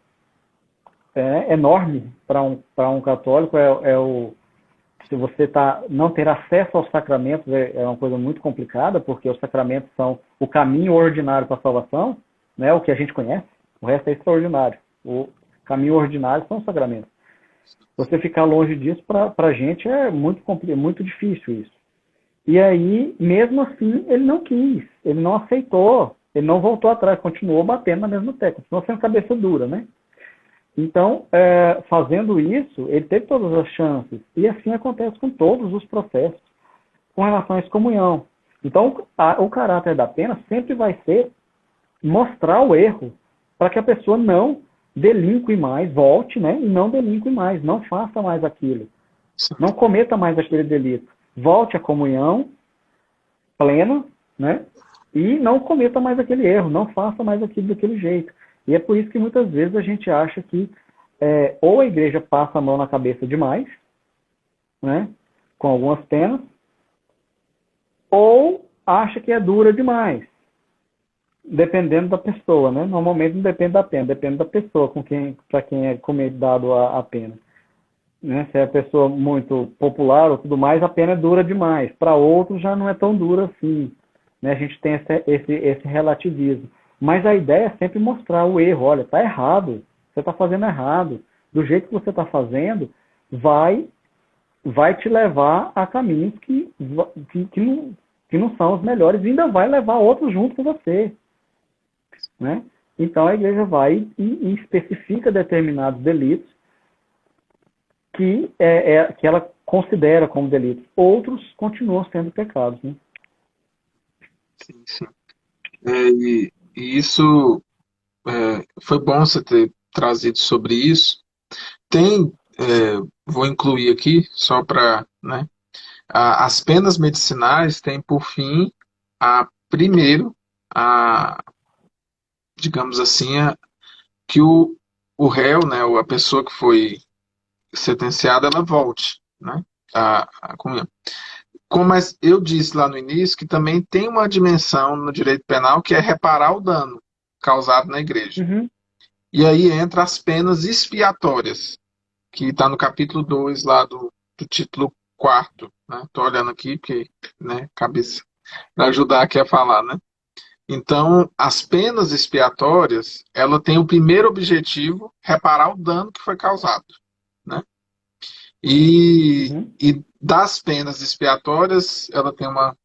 Speaker 2: enorme para um católico, se você não ter acesso aos sacramentos é uma coisa muito complicada, porque os sacramentos são o caminho ordinário para a salvação, né, o que a gente conhece, o resto é extraordinário. O caminho ordinário são os sacramentos. Você ficar longe disso, para a gente, é muito difícil isso. E aí, mesmo assim, ele não quis, ele não aceitou, ele não voltou atrás, continuou batendo na mesma tecla, continuou sendo cabeça dura, né? Então, fazendo isso, ele teve todas as chances. E assim acontece com todos os processos com relação à excomunhão. Então, o caráter da pena sempre vai ser mostrar o erro para que a pessoa não delinque mais, volte, né? E não delinque mais, não faça mais aquilo. Não cometa mais aquele delito. Volte à comunhão plena, né? E não cometa mais aquele erro, não faça mais aquilo daquele jeito. E é por isso que muitas vezes a gente acha que ou a igreja passa a mão na cabeça demais, né, com algumas penas, ou acha que é dura demais, dependendo da pessoa, né? Normalmente não depende da pena, depende da pessoa para quem é dado a pena. Né? Se é a pessoa muito popular ou tudo mais, a pena é dura demais. Para outros já não é tão dura assim. Né? A gente tem esse relativismo. Mas a ideia é sempre mostrar o erro. Olha, está errado. Você está fazendo errado. Do jeito que você está fazendo, vai te levar a caminhos que não são os melhores e ainda vai levar outros junto com você. Né? Então a igreja vai e especifica determinados delitos que ela considera como delitos. Outros continuam sendo pecados. Né?
Speaker 3: Sim, sim. E isso foi bom você ter trazido sobre isso. Vou incluir aqui, só para, né, as penas medicinais têm por fim, primeiro, digamos assim, que o réu, né, ou a pessoa que foi sentenciada, ela volte, né, à comunhão. Como eu disse lá no início, que também tem uma dimensão no direito penal que é reparar o dano causado na igreja.
Speaker 2: Uhum.
Speaker 3: E aí entra as penas expiatórias, que está no capítulo 2 lá do título 4. Estou olhando aqui, porque, né, cabeça, para ajudar aqui a falar, né? Então, as penas expiatórias, ela tem o primeiro objetivo, reparar o dano que foi causado, né? E das penas expiatórias, ela tem uma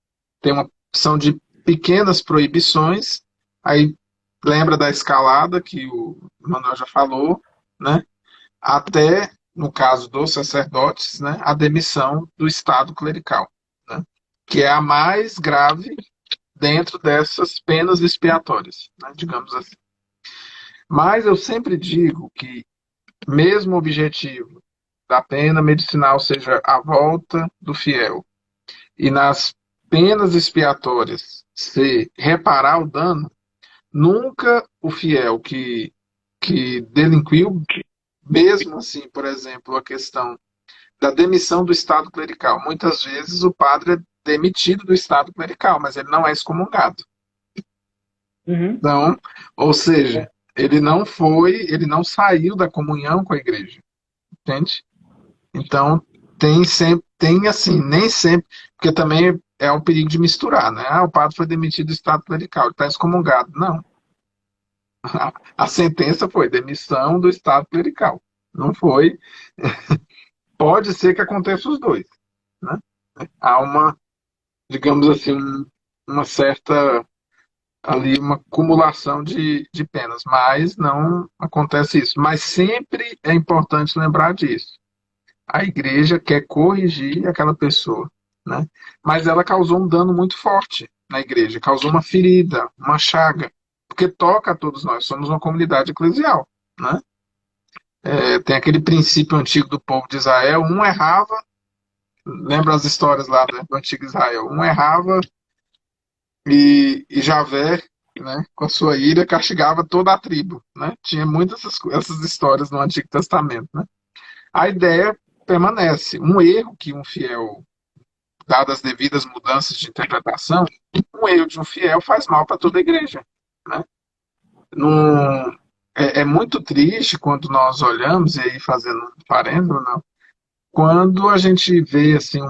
Speaker 3: opção de pequenas proibições. Aí lembra da escalada que o Manuel já falou, né? Até, no caso dos sacerdotes, né, a demissão do estado clerical, né? Que é a mais grave dentro dessas penas expiatórias, né, digamos assim. Mas eu sempre digo que, mesmo o objetivo da pena medicinal seja a volta do fiel, e nas penas expiatórias se reparar o dano, nunca o fiel que delinquiu, mesmo assim, por exemplo, a questão da demissão do estado clerical. Muitas vezes o padre é demitido do estado clerical, mas ele não é excomungado. Então, ou seja, ele não saiu da comunhão com a igreja. Entende? Então, tem assim, nem sempre, porque também é o perigo de misturar, né? O padre foi demitido do estado clerical, ele está excomungado. Não. A sentença foi demissão do estado clerical. Não foi. Pode ser que aconteça os dois, né? Há uma, digamos assim, uma certa ali, uma acumulação de penas, mas não acontece isso. Mas sempre é importante lembrar disso. A igreja quer corrigir aquela pessoa, né? Mas ela causou um dano muito forte na igreja, causou uma ferida, uma chaga, porque toca a todos nós, somos uma comunidade eclesial, né? Tem aquele princípio antigo do povo de Israel, um errava, lembra as histórias lá do antigo Israel, um errava e Javé, né, com a sua ira, castigava toda a tribo, né? Tinha muitas essas histórias no Antigo Testamento, né? A ideia permanece. Um erro que um fiel, dadas as devidas mudanças de interpretação, um erro de um fiel faz mal para toda a igreja, né? Num, é muito triste quando nós olhamos, e aí fazendo um parênteses, não, quando a gente vê assim,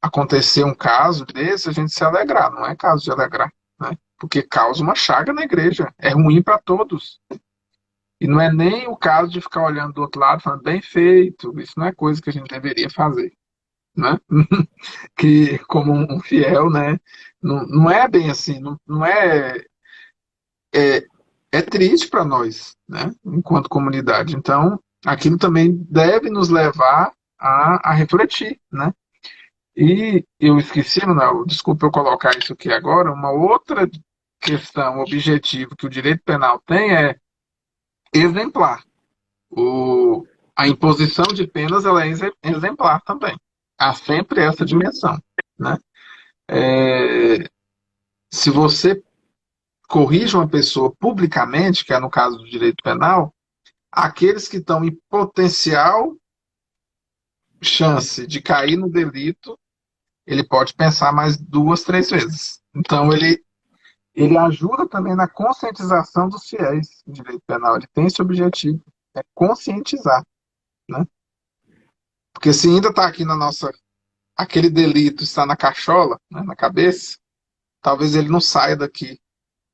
Speaker 3: acontecer um caso desse, a gente se alegrar, não é caso de alegrar, né? Porque causa uma chaga na igreja, é ruim para todos. E não é nem o caso de ficar olhando do outro lado falando bem feito, isso não é coisa que a gente deveria fazer, né? Que como um fiel, né? Não é bem assim, não é, é triste para nós, né? Enquanto comunidade. Então, aquilo também deve nos levar a refletir, né? E eu esqueci, Manuel, desculpa eu colocar isso aqui agora, uma outra questão, objetivo que o direito penal tem é exemplar. A imposição de penas ela é exemplar também. Há sempre essa dimensão, né? Se você corrige uma pessoa publicamente, que é no caso do direito penal, aqueles que estão em potencial chance de cair no delito, ele pode pensar mais 2, 3 vezes. Então, ele ajuda também na conscientização dos fiéis do direito penal. Ele tem esse objetivo, é conscientizar, né? Porque se ainda está aqui na nossa... Aquele delito está na cachola, né, na cabeça, talvez ele não saia daqui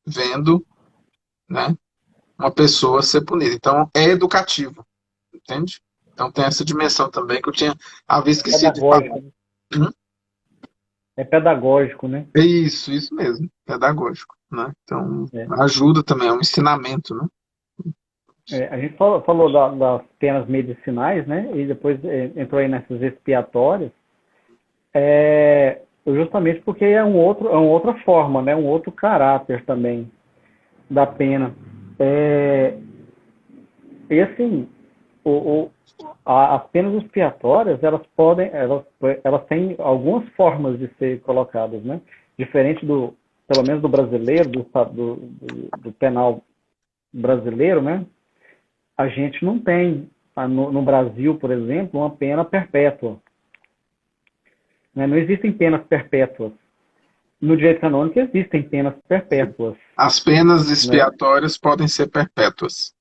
Speaker 3: vendo, né, uma pessoa ser punida. Então, é educativo, entende? Então, tem essa dimensão também que eu havia esquecido de falar.
Speaker 2: É pedagógico, né?
Speaker 3: Isso mesmo, pedagógico, né? Então, ajuda também, é um ensinamento, né?
Speaker 2: A gente falou das penas medicinais, né? E depois entrou aí nessas expiatórias, justamente porque é uma outra forma, né? Um outro caráter também da pena. E assim, as penas expiatórias, elas têm algumas formas de ser colocadas, né? Diferente pelo menos do brasileiro, do penal brasileiro, né? A gente não tem, no Brasil, por exemplo, uma pena perpétua. Né? Não existem penas perpétuas. No direito canônico existem penas perpétuas.
Speaker 3: As penas expiatórias, né, podem ser perpétuas.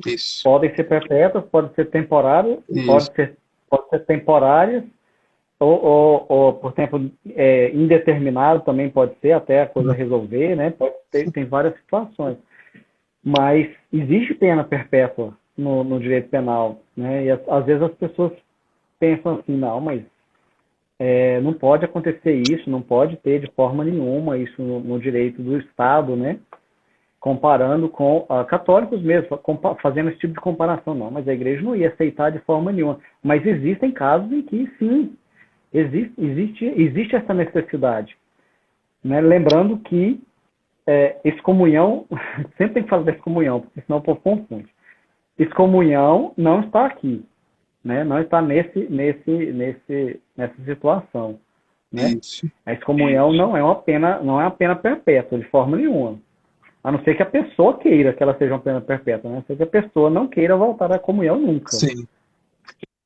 Speaker 3: Isso.
Speaker 2: Podem ser perpétuas, podem ser temporárias, pode ser temporárias, ou por tempo indeterminado também pode ser, até a coisa resolver, né? Tem várias situações. Mas existe pena perpétua no direito penal, né? E às vezes as pessoas pensam assim, não, mas não pode acontecer isso, não pode ter de forma nenhuma isso no direito do Estado, né? Comparando com católicos mesmo, fazendo esse tipo de comparação. Não, mas a igreja não ia aceitar de forma nenhuma. Mas existem casos em que, sim, existe essa necessidade. Né? Lembrando que excomunhão, sempre tem que falar da excomunhão, porque senão o povo confunde. Excomunhão não está aqui, né? Não está nessa situação. Né? A excomunhão não é uma pena perpétua, de forma nenhuma. A não ser que a pessoa queira que ela seja uma pena perpétua, né? A não ser que a pessoa não queira voltar à comunhão nunca.
Speaker 3: Sim.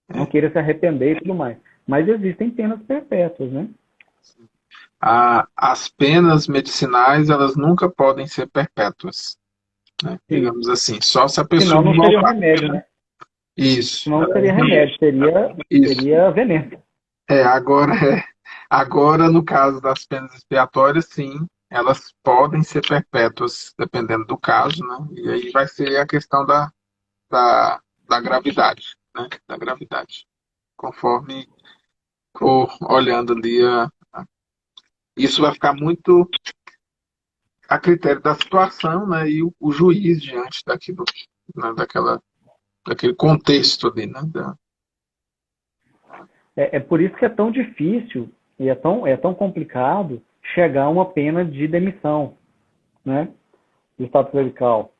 Speaker 2: Não queira se arrepender e tudo mais. Mas existem penas perpétuas, né?
Speaker 3: As penas medicinais, elas nunca podem ser perpétuas. Né? Digamos assim, só se a pessoa...
Speaker 2: Senão não seria remédio, né?
Speaker 3: Isso.
Speaker 2: Senão não seria remédio, seria veneno.
Speaker 3: Agora Agora, no caso das penas expiatórias, sim, elas podem ser perpétuas, dependendo do caso, né? E aí vai ser a questão da gravidade, né? Da gravidade. Conforme for olhando ali, isso vai ficar muito a critério da situação, né? E o juiz diante daquilo, né? Daquele contexto ali, né?
Speaker 2: É por isso que é tão difícil e é tão complicado chegar a uma pena de demissão, né, do Estado clerical,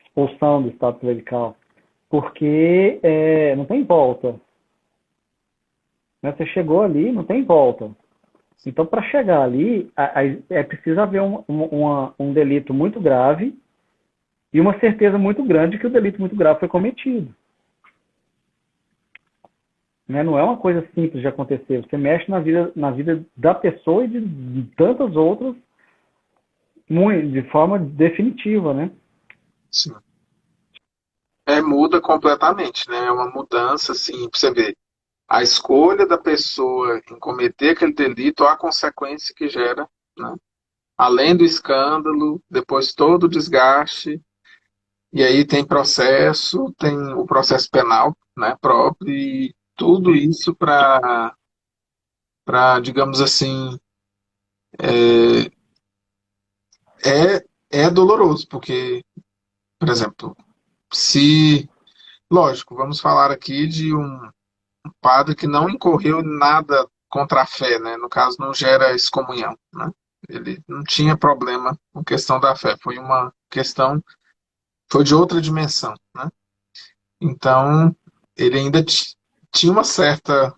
Speaker 2: expulsão do Estado clerical, porque não tem volta. Né? Você chegou ali, não tem volta. Então, para chegar ali, é preciso haver um delito muito grave e uma certeza muito grande que o delito muito grave foi cometido. Né? Não é uma coisa simples de acontecer. Você mexe na vida da pessoa e de tantas outras de forma definitiva, né?
Speaker 3: Sim. Muda completamente, né? É uma mudança, assim, pra você ver. A escolha da pessoa em cometer aquele delito, a consequência que gera, né? Além do escândalo, depois todo o desgaste, e aí tem processo, tem o processo penal, né, próprio, e tudo isso digamos assim, é doloroso, porque, por exemplo, se, lógico, vamos falar aqui de um padre que não incorreu em nada contra a fé, né? No caso, não gera excomunhão, né? Ele não tinha problema com questão da fé, foi uma questão, foi de outra dimensão, né? Então, ele ainda tinha uma certa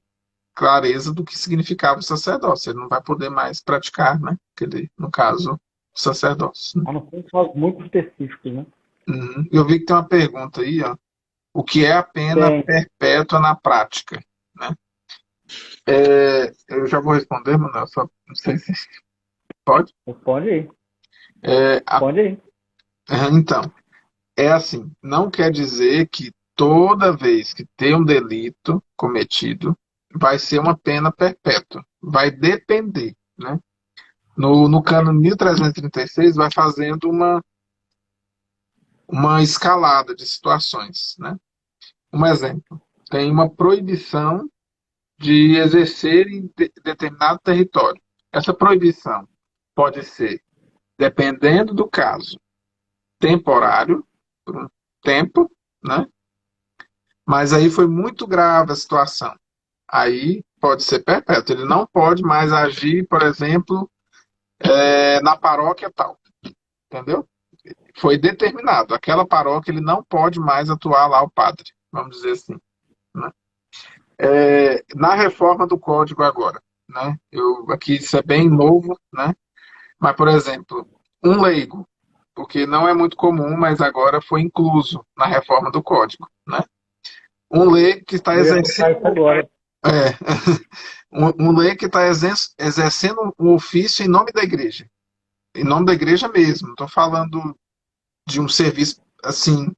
Speaker 3: clareza do que significava o sacerdócio. Ele não vai poder mais praticar, né? Aquele, no caso, o sacerdócio. Né?
Speaker 2: A não ser casos muito específicos, né?
Speaker 3: Uhum. Eu vi que tem uma pergunta aí, ó. O que é a pena
Speaker 2: Tem.
Speaker 3: perpétua na prática? Né? Eu já vou responder, Manuel, só não sei se pode.
Speaker 2: Pode ir.
Speaker 3: É, a-
Speaker 2: Pode ir.
Speaker 3: então, é assim, não quer dizer que toda vez que tem um delito cometido, vai ser uma pena perpétua. Vai depender, né? No cano 1336 vai fazendo uma escalada de situações, né? Um exemplo, tem uma proibição de exercer em determinado território. Essa proibição pode ser, dependendo do caso, temporário, por um tempo, né? Mas aí foi muito grave a situação. Aí pode ser perpétuo. Ele não pode mais agir, por exemplo, na paróquia tal, entendeu? Foi determinado. Aquela paróquia ele não pode mais atuar lá o padre, vamos dizer assim. Né? Na reforma do código agora, né? Aqui isso é bem novo, né? Mas, por exemplo, um leigo, porque não é muito comum, mas agora foi incluso na reforma do código, né? Um leigo que está
Speaker 2: Eu ia puxar
Speaker 3: exercendo,
Speaker 2: isso agora.
Speaker 3: um leigo que está exercendo um ofício em nome da igreja, em nome da igreja mesmo. Não estou falando de um serviço assim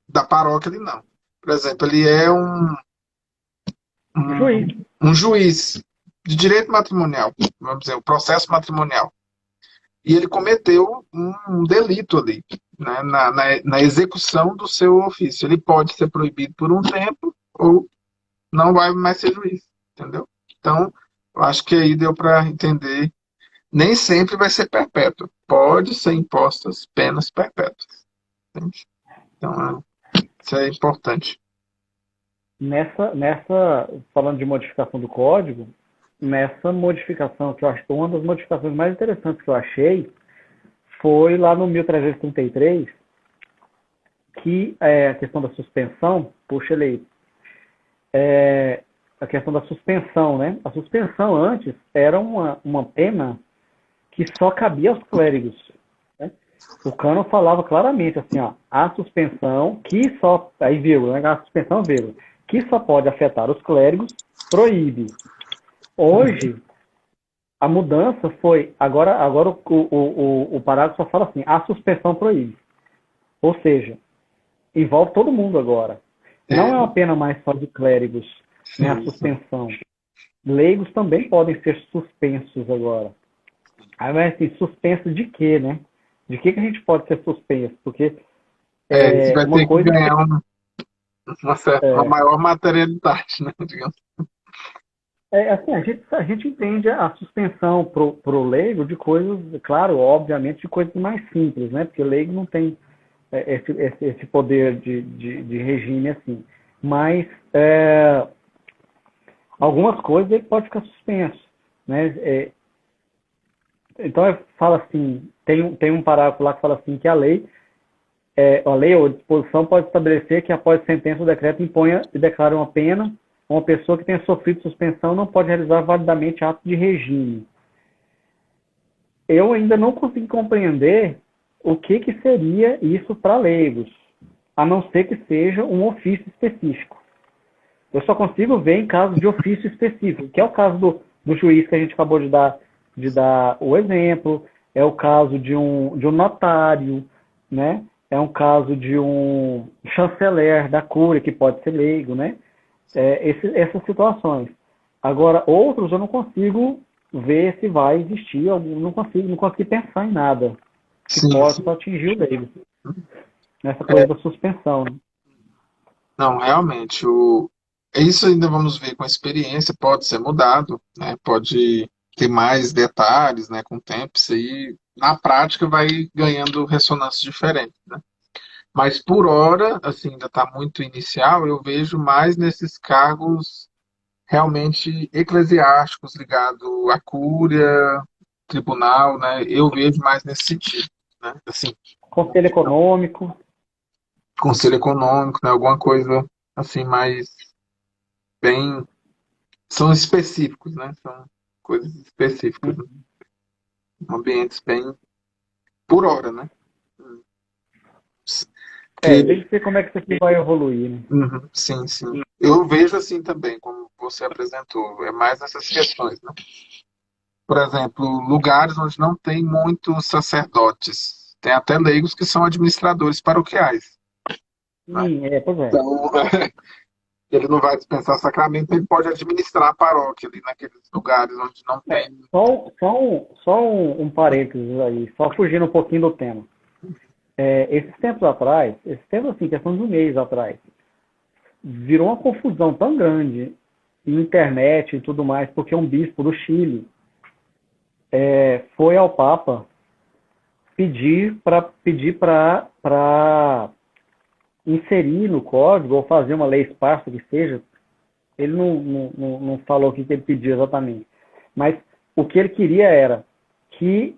Speaker 3: da paróquia ali não. Por exemplo, ele é
Speaker 2: Juiz.
Speaker 3: um juiz de direito matrimonial, vamos dizer, o processo matrimonial. E ele cometeu um delito ali, né, na execução do seu ofício. Ele pode ser proibido por um tempo ou não vai mais ser juiz, entendeu? Então, eu acho que aí deu para entender. Nem sempre vai ser perpétuo. Pode ser impostas penas perpétuas. Entende? Então, isso é importante.
Speaker 2: Falando de modificação do código, nessa modificação que eu acho uma das modificações mais interessantes que eu achei foi lá no 1333, que é a questão da suspensão, puxa ele aí, a questão da suspensão, né? A suspensão antes era uma pena que só cabia aos clérigos. Né? O cânon falava claramente assim, ó, a suspensão que só, aí vírgula, né? A suspensão vírgula, que só pode afetar os clérigos, proíbe. Hoje, a mudança foi, agora o parágrafo só fala assim, a suspensão proíbe. Ou seja, envolve todo mundo agora. Não é uma pena mais só de clérigos, né, a suspensão. Leigos também podem ser suspensos agora. Aí vai assim, suspenso de quê, né? De que a gente pode ser suspenso? Porque
Speaker 3: Isso vai
Speaker 2: uma
Speaker 3: ter que
Speaker 2: coisa
Speaker 3: ganhar uma maior materialidade, né? Digamos.
Speaker 2: assim, a gente entende a suspensão pro leigo de coisas, claro, obviamente, de coisas mais simples, né? Porque o leigo não tem esse poder de regime assim. Mas algumas coisas ele pode ficar suspenso, né? Então fala assim, tem um parágrafo lá que fala assim que a lei ou a disposição pode estabelecer que após sentença o decreto imponha e declare uma pena, uma pessoa que tenha sofrido suspensão não pode realizar validamente ato de regime. Eu ainda não consegui compreender o que seria isso para leigos, a não ser que seja um ofício específico. Eu só consigo ver em casos de ofício específico, que é o caso do juiz que a gente acabou de dar o exemplo, é o caso de um notário, né? É um caso de um chanceler da Cúria, que pode ser leigo, né? Essas situações. Agora, outros eu não consigo ver se vai existir, eu não consigo pensar em nada que
Speaker 3: Sim, sim.
Speaker 2: possa atingir o leigo, nessa coisa da suspensão. Né?
Speaker 3: Não, realmente, isso ainda vamos ver com a experiência, pode ser mudado, né? Pode ter mais detalhes, né? Com o tempo, isso aí, na prática, vai ganhando ressonância diferente, né? Mas por hora, assim, ainda está muito inicial, eu vejo mais nesses cargos realmente eclesiásticos, ligado à cúria, tribunal, né? Eu vejo mais nesse sentido, né? Assim,
Speaker 2: Conselho econômico.
Speaker 3: conselho econômico, né? Alguma coisa assim mais bem, são específicos, né? São coisas específicas, né? Ambientes bem por hora, né?
Speaker 2: Tem
Speaker 3: Que,
Speaker 2: que ver como é que isso aqui vai evoluir, né?
Speaker 3: uhum, sim, sim. Eu vejo assim também, como você apresentou, é mais essas questões, né? Por exemplo, lugares onde não tem muitos sacerdotes. Tem até leigos que são administradores paroquiais, né?
Speaker 2: Pois é.
Speaker 3: Então, ele não vai dispensar sacramento, ele pode administrar a paróquia ali naqueles lugares onde não tem.
Speaker 2: Só um parênteses aí, só fugindo um pouquinho do tema. Esses tempos atrás, assim, questão de um mês atrás, virou uma confusão tão grande em internet e tudo mais, porque um bispo do Chile foi ao Papa para inserir no código ou fazer uma lei esparsa que seja. Ele não falou o que ele pediu exatamente, mas o que ele queria era que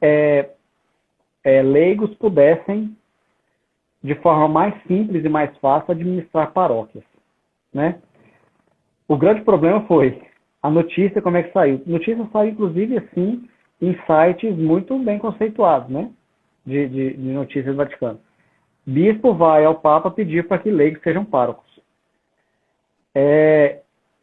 Speaker 2: leigos pudessem, de forma mais simples e mais fácil, administrar paróquias, né? O grande problema foi a notícia, como é que saiu? A notícia saiu, inclusive, assim, em sites muito bem conceituados, né? De notícias do Vaticano. Bispo vai ao Papa pedir para que leigos sejam párocos.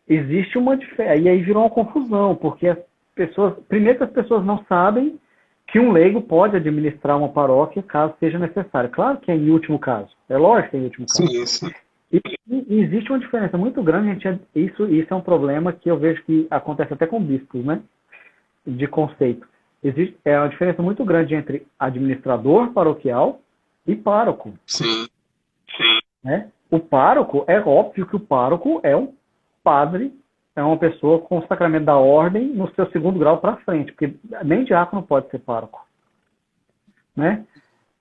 Speaker 2: Existe uma diferença, e aí virou uma confusão, porque as pessoas, primeiro que as pessoas não sabem que um leigo pode administrar uma paróquia caso seja necessário. Claro que é em último caso, é lógico que é em último caso.
Speaker 3: Sim, sim.
Speaker 2: E existe uma diferença muito grande, isso é um problema que eu vejo que acontece até com bispos, né? De conceito. Existe uma diferença muito grande entre administrador paroquial e pároco.
Speaker 3: Sim.
Speaker 2: Né? O pároco, é óbvio que o pároco é um padre, é uma pessoa com o sacramento da ordem no seu segundo grau para frente, porque nem diácono pode ser pároco. Né?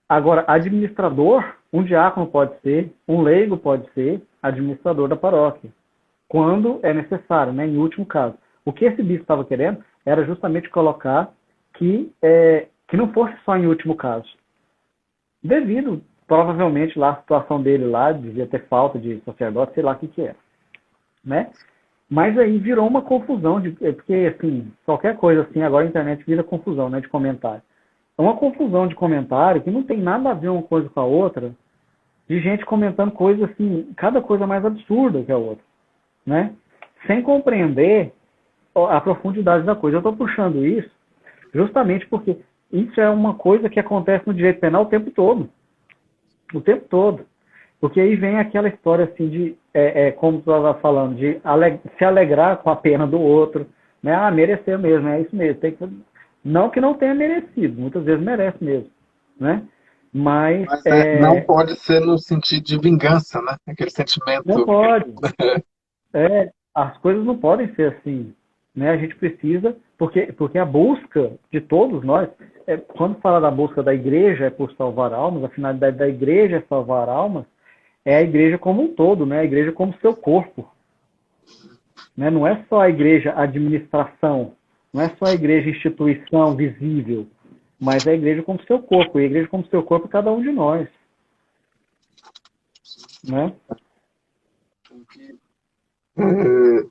Speaker 2: Agora, administrador, um diácono pode ser, um leigo pode ser administrador da paróquia, quando é necessário, né? Em último caso. O que esse bispo estava querendo era justamente colocar que não fosse só em último caso. Devido, provavelmente, lá a situação dele lá, devia ter falta de sacerdote, sei lá o que era. Né? Mas aí virou uma confusão, porque, assim, qualquer coisa assim, agora a internet vira confusão, né, de comentário. É uma confusão de comentário que não tem nada a ver uma coisa com a outra, de gente comentando coisas assim, cada coisa mais absurda que a outra, né? Sem compreender a profundidade da coisa. Eu estou puxando isso justamente porque isso é uma coisa que acontece no direito penal o tempo todo. O tempo todo. Porque aí vem aquela história assim de, como tu estava falando, de se alegrar com a pena do outro, Né? Ah, mereceu mesmo, é isso mesmo. Não que não tenha merecido, muitas vezes merece mesmo, né? Mas
Speaker 3: Mas não pode ser no sentido de vingança, né? Aquele
Speaker 2: não
Speaker 3: sentimento.
Speaker 2: pode. As coisas não podem ser assim, né? A gente precisa, porque a busca de todos nós, quando fala da busca da igreja é por salvar almas, a finalidade da igreja é salvar almas, é a igreja como um todo, né? A igreja como seu corpo, né? Não é só a igreja administração, não é só a igreja instituição visível, mas a igreja como seu corpo, e a igreja como seu corpo é cada um de nós, né?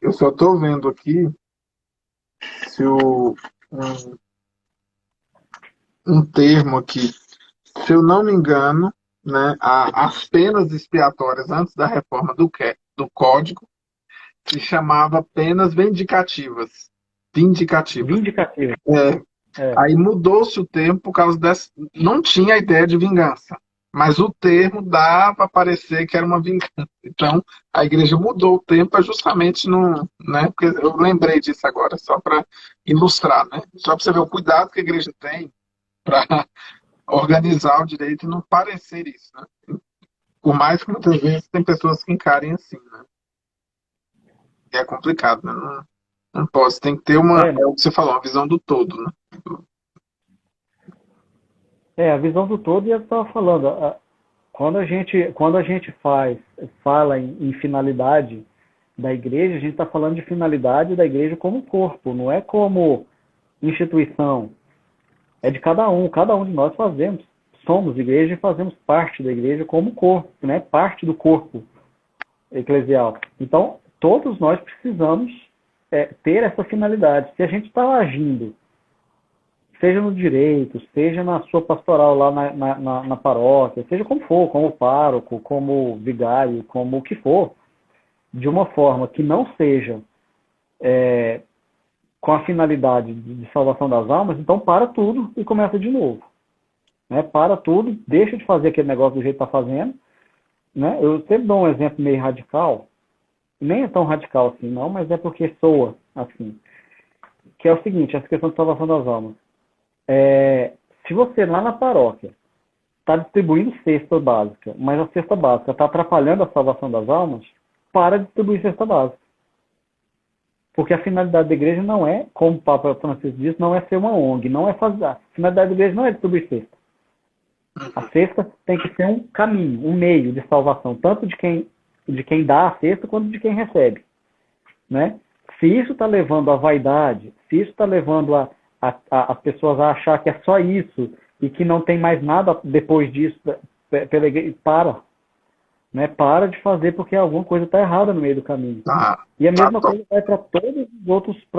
Speaker 3: Eu só estou vendo aqui se um termo aqui, se eu não me engano, né, as penas expiatórias antes da reforma do Código se chamava penas vindicativas. Vindicativas.
Speaker 2: Vindicativo.
Speaker 3: É,
Speaker 2: É,
Speaker 3: aí mudou-se o termo por causa dessa. Não tinha a ideia de vingança, mas o termo dava a parecer que era uma vingança. Então, a igreja mudou o termo para justamente não. Né, porque eu lembrei disso agora, só para ilustrar, né? Só para você ver o cuidado que a igreja tem para organizar o direito e não parecer isso. Né? Por mais que muitas vezes tem pessoas que encarem assim, né? E é complicado, né? Não posso, tem que ter
Speaker 2: é,
Speaker 3: é o que você falou, uma visão do todo, né?
Speaker 2: a visão do todo, e eu estava falando, quando a gente fala em finalidade da igreja, a gente está falando de finalidade da igreja como corpo, não é como instituição, é de cada um de nós somos igreja e fazemos parte da igreja como corpo, né? Parte do corpo eclesial. Então, todos nós precisamos ter essa finalidade. Se a gente está agindo, seja no direito, seja na sua pastoral lá na paróquia, seja como for, como pároco, como vigário, como o que for, de uma forma que não seja com a finalidade de salvação das almas, então para tudo e começa de novo. Né? Para tudo, deixa de fazer aquele negócio do jeito que está fazendo. Né? Eu sempre dou um exemplo meio radical, nem é tão radical assim não, mas é porque soa assim, que é o seguinte, essa questão de salvação das almas. Se você lá na paróquia está distribuindo cesta básica, mas a cesta básica está atrapalhando a salvação das almas, para de distribuir cesta básica. Porque a finalidade da igreja não é, como o Papa Francisco disse, não é ser uma ONG, não é fazer. A finalidade da igreja não é distribuir cesta. A cesta tem que ser um caminho, um meio de salvação, tanto de quem dá a cesta quanto de quem recebe. Né? Se isso está levando à vaidade, se isso está levando as pessoas a achar que é só isso e que não tem mais nada depois disso, pela igreja, né? Para de fazer porque alguma coisa está errada no meio do caminho. E a mesma coisa vai para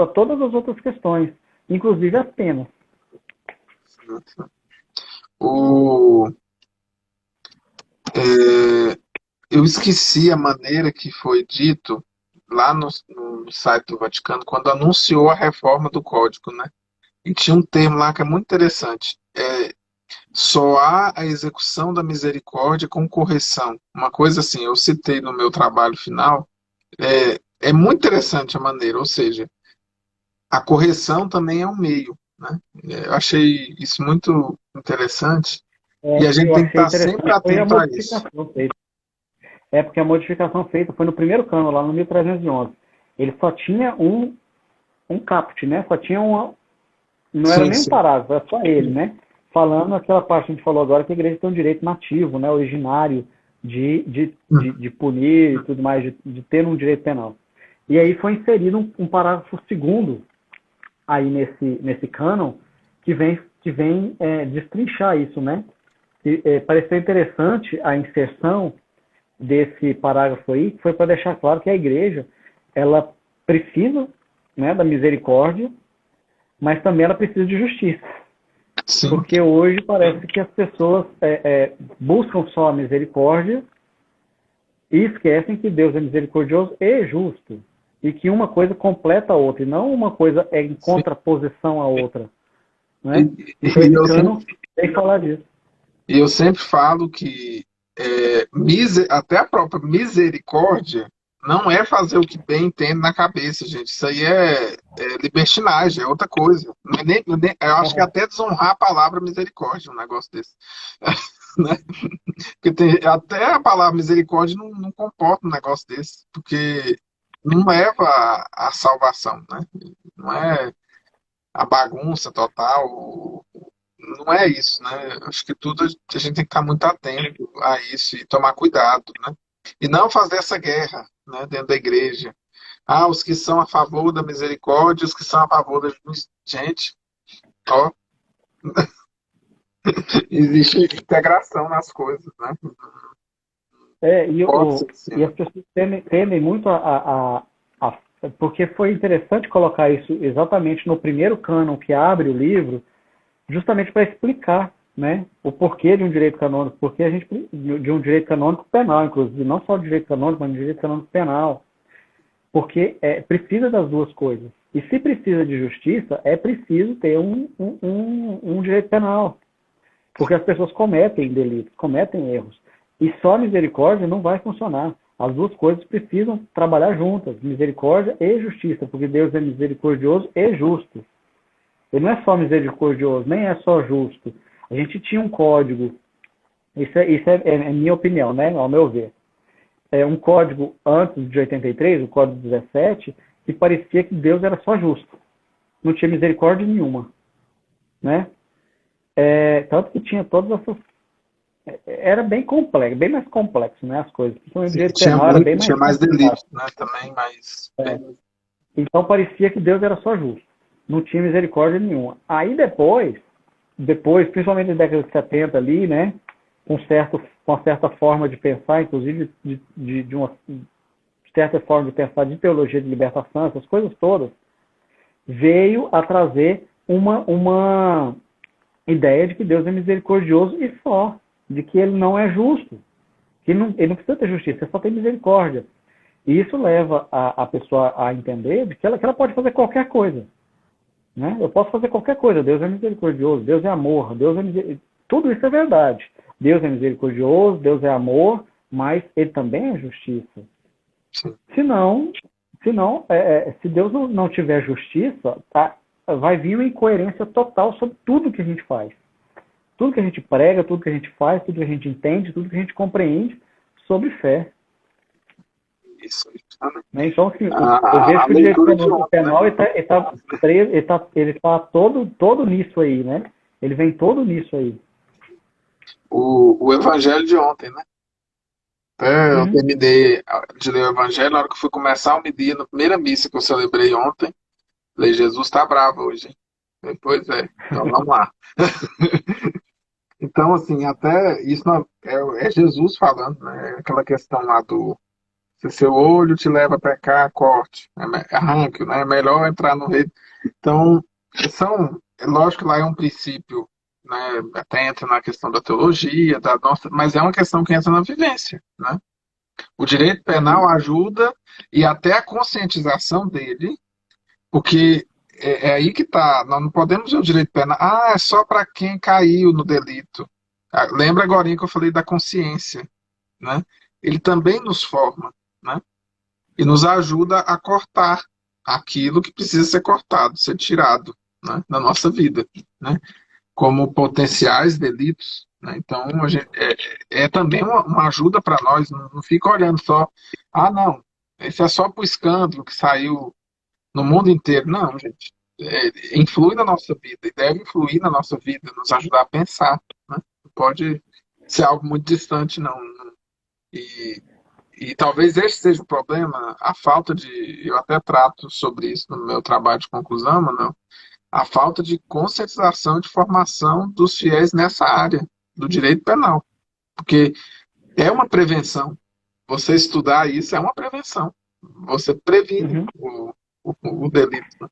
Speaker 2: todas as outras questões, inclusive as penas.
Speaker 3: Eu esqueci a maneira que foi dito lá no site do Vaticano quando anunciou a reforma do Código, né? E tinha um termo lá que é muito interessante. Só há a execução da misericórdia com correção. Uma coisa assim, eu citei no meu trabalho final. É muito interessante a maneira, ou seja, a correção também é um meio, né? Eu achei isso muito interessante e a gente
Speaker 2: Eu
Speaker 3: tem que
Speaker 2: achei
Speaker 3: estar sempre
Speaker 2: interessante, foi a
Speaker 3: atento a isso.
Speaker 2: modificação feita. Porque a modificação feita foi no primeiro cano, lá no 1311. Ele só tinha um caput, né? Só tinha não era
Speaker 3: Sim,
Speaker 2: nem um
Speaker 3: sim.
Speaker 2: parágrafo, era só ele, né? Falando aquela parte que a gente falou agora, que a igreja tem um direito nativo, né? Originário de punir e tudo mais, de ter um direito penal. E aí foi inserido um parágrafo segundo aí nesse cânon que vem destrinchar isso, né? Pareceu interessante a inserção desse parágrafo aí, que foi para deixar claro que a igreja, ela precisa, né, da misericórdia, mas também ela precisa de justiça.
Speaker 3: Sim.
Speaker 2: Porque hoje parece que as pessoas buscam só a misericórdia e esquecem que Deus é misericordioso e justo. E que uma coisa completa a outra, e não uma coisa é em contraposição à outra. Né? Então esse cano tem que falar disso.
Speaker 3: E eu sempre falo que até a própria misericórdia Não é fazer o que bem entende na cabeça, gente. Isso aí é libertinagem, é outra coisa. Eu acho que é até desonrar a palavra misericórdia, um negócio desse. Né? Porque até a palavra misericórdia não comporta um negócio desse, porque não leva à salvação, né? Não é a bagunça total, não é isso, né? Acho que tudo a gente tem que estar muito atento a isso e tomar cuidado, né? E não fazer essa guerra, né, dentro da igreja. Ah, os que são a favor da misericórdia, os que são a favor da justiça. Gente, ó, existe integração nas coisas, né? Pode ser assim.
Speaker 2: E as pessoas temem muito porque foi interessante colocar isso exatamente no primeiro cânon que abre o livro, justamente para explicar, né, o porquê de um direito canônico, porque a gente de um direito canônico penal, inclusive, não só de direito canônico, mas de direito canônico penal, porque precisa das duas coisas. E se precisa de justiça, é preciso ter um direito penal, porque as pessoas cometem delitos, cometem erros. E só misericórdia não vai funcionar. As duas coisas precisam trabalhar juntas, misericórdia e justiça, porque Deus é misericordioso e justo. Ele não é só misericordioso, nem é só justo. A gente tinha um código, isso é minha opinião, né, ao meu ver. É um código antes de 83, o código 17, que parecia que Deus era só justo. Não tinha misericórdia nenhuma. Né? Tanto que tinha todas essas... Era bem complexo, bem mais complexo, né, as coisas. Principalmente o direito penal era bem mais
Speaker 3: tinha mais
Speaker 2: complicado.
Speaker 3: delitos, né? Também, mas...
Speaker 2: Então parecia que Deus era só justo. Não tinha misericórdia nenhuma. Aí depois, principalmente na década de 70 ali, né, com uma certa forma de pensar, inclusive de uma certa forma de pensar de teologia de libertação, essas coisas todas, veio a trazer uma ideia de que Deus é misericordioso e só, de que ele não é justo, que ele não precisa ter justiça, ele só tem misericórdia. E isso leva a pessoa a entender que ela pode fazer qualquer coisa. Né? Eu posso fazer qualquer coisa, Deus é misericordioso, Deus é amor, tudo isso é verdade. Deus é misericordioso, Deus é amor, mas ele também é justiça. Se Deus não tiver justiça, vai vir uma incoerência total sobre tudo que a gente faz. Tudo que a gente prega, tudo que a gente faz, tudo que a gente entende, tudo que a gente compreende sobre fé.
Speaker 3: Isso.
Speaker 2: Né? Então, assim, eu vejo que o direito penal ele está todo nisso aí, né? Ele vem todo nisso aí.
Speaker 3: O evangelho de ontem, né? Eu terminei de ler o evangelho, na hora que eu fui começar o dia, na primeira missa que eu celebrei ontem, falei, Jesus está bravo hoje, hein? Pois é, então vamos lá. Então, assim, até isso é Jesus falando, né? Aquela questão lá se seu olho te leva a pecar, corte, arranque, né? É melhor entrar no reino. Então, é lógico que lá é um princípio, né? Até entra na questão da teologia, mas é uma questão que entra na vivência, né? O direito penal ajuda e até a conscientização dele, porque é aí que está. Nós não podemos ver o direito penal. Ah, é só para quem caiu no delito. Lembra agora que eu falei da consciência, né? Ele também nos forma, né? E nos ajuda a cortar aquilo que precisa ser cortado, ser tirado, né, da nossa vida, né? Como potenciais delitos. Né? Então, é também uma ajuda para nós, não fica olhando só, não, esse é só para o escândalo que saiu no mundo inteiro. Não, gente, influi na nossa vida e deve influir na nossa vida, nos ajudar a pensar. Né? Não pode ser algo muito distante, não. E talvez esse seja o problema, a falta de. Eu até trato sobre isso no meu trabalho de conclusão, Manuel, a falta de conscientização e de formação dos fiéis nessa área do direito penal. Porque é uma prevenção. Você estudar isso é uma prevenção. Você previne o delito, né,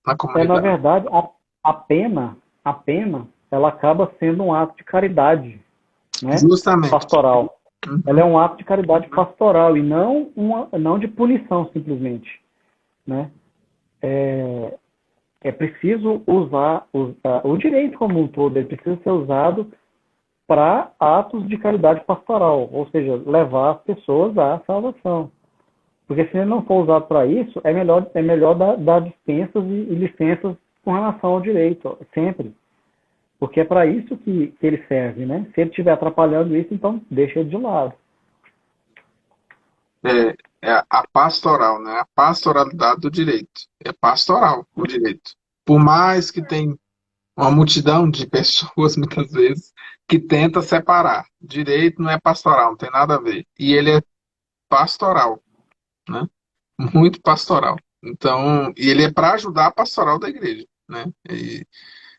Speaker 3: na comunidade.
Speaker 2: Na verdade, a pena, ela acaba sendo um ato de caridade, né?
Speaker 3: Justamente.
Speaker 2: Pastoral. Ela é um ato de caridade pastoral e não de punição, simplesmente. Né? É preciso usar o direito como um todo, ele precisa ser usado para atos de caridade pastoral, ou seja, levar as pessoas à salvação. Porque se ele não for usado para isso, é melhor dar dispensas e licenças com relação ao direito, ó, sempre. Porque é para isso que ele serve, né? Se ele estiver atrapalhando isso, então deixa ele de lado.
Speaker 3: É, é a pastoral, né? A pastoralidade do direito. É pastoral o direito. Por mais que tem uma multidão de pessoas, muitas vezes, que tenta separar. Direito não é pastoral, não tem nada a ver. E ele é pastoral, né? Muito pastoral. Então, e ele é para ajudar a pastoral da igreja, né? E,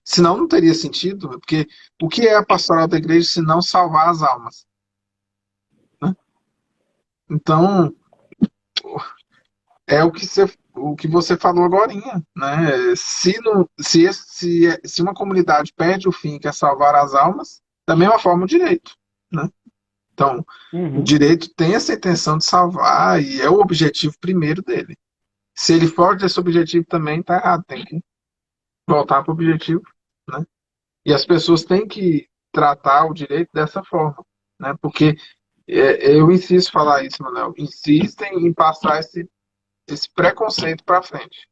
Speaker 3: senão não teria sentido, porque o que é a pastoral da igreja se não salvar as almas, né? Então, é o que você falou agorinha, né? Se uma comunidade perde o fim, que é salvar as almas, da mesma forma o direito, né? Então, o
Speaker 2: Uhum.
Speaker 3: direito tem essa intenção de salvar e é o objetivo primeiro dele. Se ele foge desse objetivo também, tá errado, tem que voltar para o objetivo, né? E as pessoas têm que tratar o direito dessa forma, né? Porque eu insisto em falar isso, Manuel, insistem em passar esse preconceito para frente.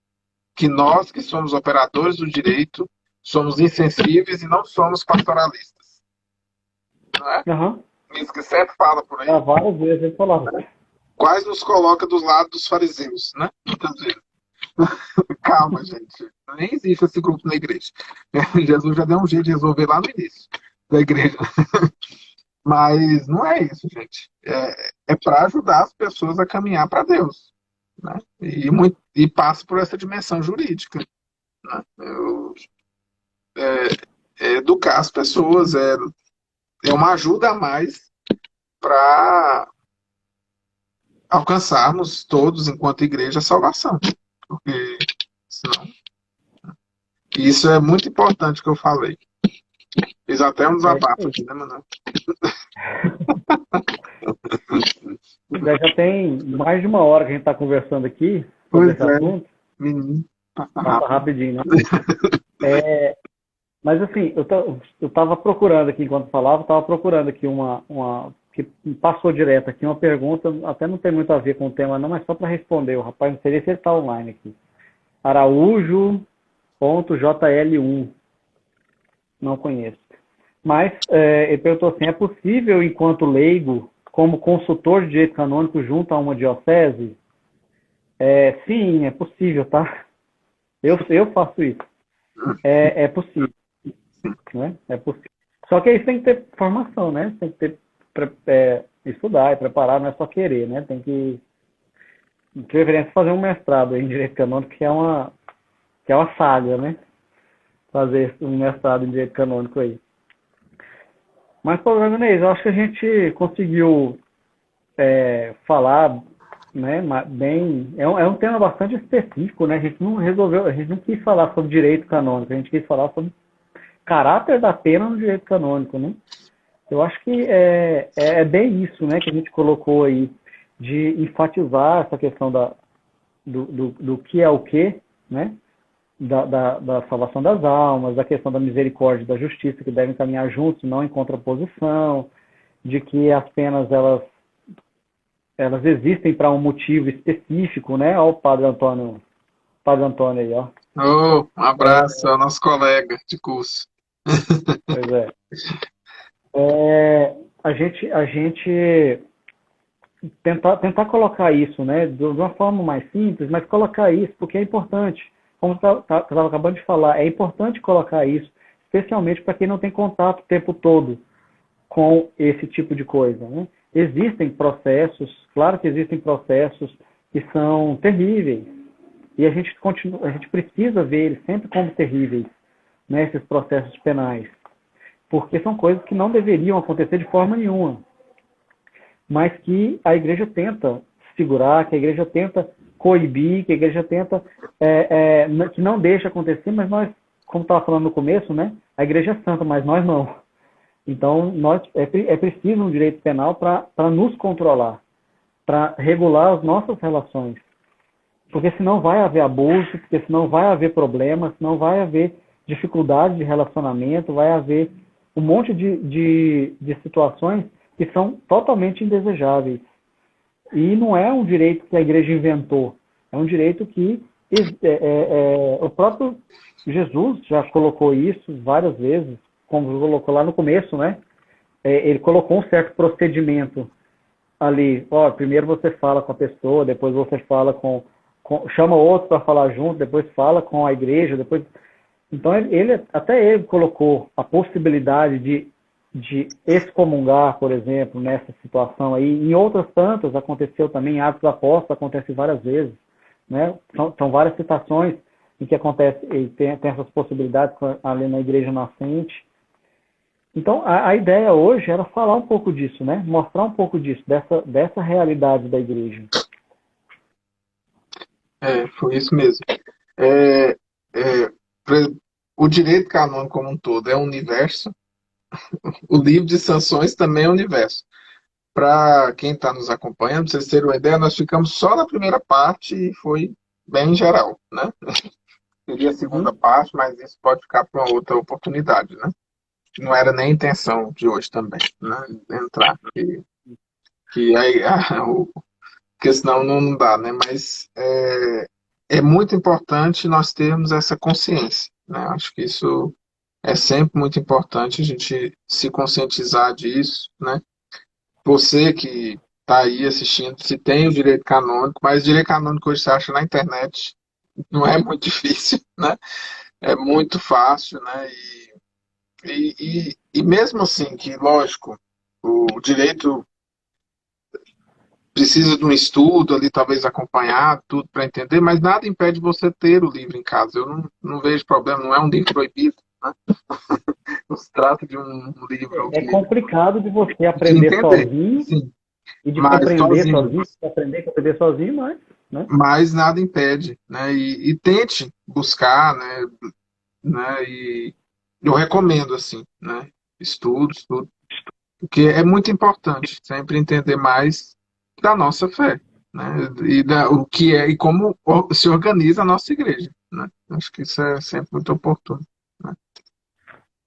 Speaker 3: Que nós, que somos operadores do direito, somos insensíveis e não somos pastoralistas. Não é?
Speaker 2: Aham.
Speaker 3: Isso que sempre fala por
Speaker 2: Já
Speaker 3: aí.
Speaker 2: várias vezes ele falava.
Speaker 3: Quase nos coloca do lado dos fariseus, né? Muitas vezes. Calma, gente. Nem existe esse grupo na igreja. Jesus já deu um jeito de resolver lá no início da igreja. Mas não é isso, gente. É para ajudar as pessoas a caminhar para Deus, né? E passa por essa dimensão jurídica, né? Educar as pessoas, é uma ajuda a mais para alcançarmos todos, enquanto igreja, a salvação. Porque senão, isso é muito importante que eu falei. Fiz até um
Speaker 2: É isso
Speaker 3: desabafo
Speaker 2: aí.
Speaker 3: aqui, né, Manoel?
Speaker 2: Já tem mais de uma hora que a gente está conversando aqui sobre
Speaker 3: Pois
Speaker 2: esse
Speaker 3: é,
Speaker 2: assunto.
Speaker 3: menino. Passa
Speaker 2: Passa
Speaker 3: rápido.
Speaker 2: rapidinho, né? Mas assim, eu estava procurando aqui, enquanto falava, estava procurando aqui uma que passou direto aqui, uma pergunta, até não tem muito a ver com o tema não, mas só para responder, o rapaz, não sei se ele está online aqui. Araújo.jl1, não conheço. Mas ele perguntou assim, é possível, enquanto leigo, como consultor de direito canônico junto a uma diocese? Sim, é possível, tá? Eu faço isso. É possível, né? É possível. Só que aí tem que ter formação, né? Tem que ter, estudar e preparar, não é só querer, né? Tem que, de preferência, fazer um mestrado em direito canônico, que é uma saga, né? Fazer um mestrado em direito canônico aí. Mas, problema, Inês, eu acho que a gente conseguiu falar, né, bem. É um tema bastante específico, né? A gente não resolveu, a gente não quis falar sobre direito canônico, a gente quis falar sobre caráter da pena no direito canônico, né? Eu acho que é bem isso, né, que a gente colocou aí, de enfatizar essa questão do que é o que, né? Da salvação das almas, da questão da misericórdia e da justiça, que devem caminhar juntos, não em contraposição, de que as penas elas existem para um motivo específico, né? Olha o Padre Antônio aí, ó.
Speaker 3: Oh, um abraço ao nosso colega de curso.
Speaker 2: Pois é. A gente tentar colocar isso, né, de uma forma mais simples, mas colocar isso porque é importante. Como eu estava acabando de falar, é importante colocar isso, especialmente para quem não tem contato o tempo todo com esse tipo de coisa, né? Existem processos, claro que existem processos que são terríveis, e a gente precisa ver eles sempre como terríveis, né, esses processos penais, porque são coisas que não deveriam acontecer de forma nenhuma, mas que a igreja tenta segurar, que a igreja tenta coibir, que a igreja tenta, que não deixa acontecer, mas nós, como estava falando no começo, né, a igreja é santa, mas nós não. Então, é preciso um direito penal para nos controlar, para regular as nossas relações. Porque senão vai haver abuso, porque senão vai haver problemas, senão vai haver dificuldade de relacionamento, vai haver um monte de situações que são totalmente indesejáveis. E não é um direito que a igreja inventou, é um direito que o próprio Jesus já colocou isso várias vezes, como colocou lá no começo, né? Ele colocou um certo procedimento ali. Ó, primeiro você fala com a pessoa, depois você fala chama outro para falar junto, depois fala com a igreja, depois. Então até ele colocou a possibilidade de excomungar, por exemplo, nessa situação aí. Em outras tantas aconteceu também, em Atos dos Apóstolos acontece várias vezes, né? São várias citações em que acontece, tem essas possibilidades ali na igreja nascente. Então, a ideia hoje era falar um pouco disso, né? Mostrar um pouco disso, dessa realidade da igreja.
Speaker 3: Foi isso mesmo. É, é, o direito canônico como um todo é um universo, o livro de sanções também é um universo. Para quem está nos acompanhando, para vocês terem uma ideia, nós ficamos só na primeira parte e foi bem geral, né? Seria a segunda parte, mas isso pode ficar para uma outra oportunidade, né? Não era nem a intenção de hoje também, né? Entrar, que aí, porque senão não dá, né? Mas é muito importante nós termos essa consciência, né? Acho que isso é sempre muito importante a gente se conscientizar disso, né? Você que está aí assistindo, se tem o direito canônico, mas o direito canônico hoje você acha na internet, não é muito difícil, né? É muito fácil, né? E mesmo assim, que lógico, o direito precisa de um estudo ali, talvez acompanhado, tudo para entender, mas nada impede você ter o livro em casa. Eu não vejo problema, não é um livro proibido, né? Não se trata de um livro
Speaker 2: É complicado de você
Speaker 3: de
Speaker 2: aprender
Speaker 3: entender,
Speaker 2: sozinho
Speaker 3: sim,
Speaker 2: e de
Speaker 3: mas
Speaker 2: compreender
Speaker 3: sozinho.
Speaker 2: sozinho, aprender a compreender sozinho, mas, né?
Speaker 3: Mas nada impede, né? E tente buscar, né? E eu recomendo assim, né? Estudos, tudo, porque é muito importante sempre entender mais da nossa fé, né? E o que é e como se organiza a nossa igreja, né? Acho que isso é sempre muito oportuno, né?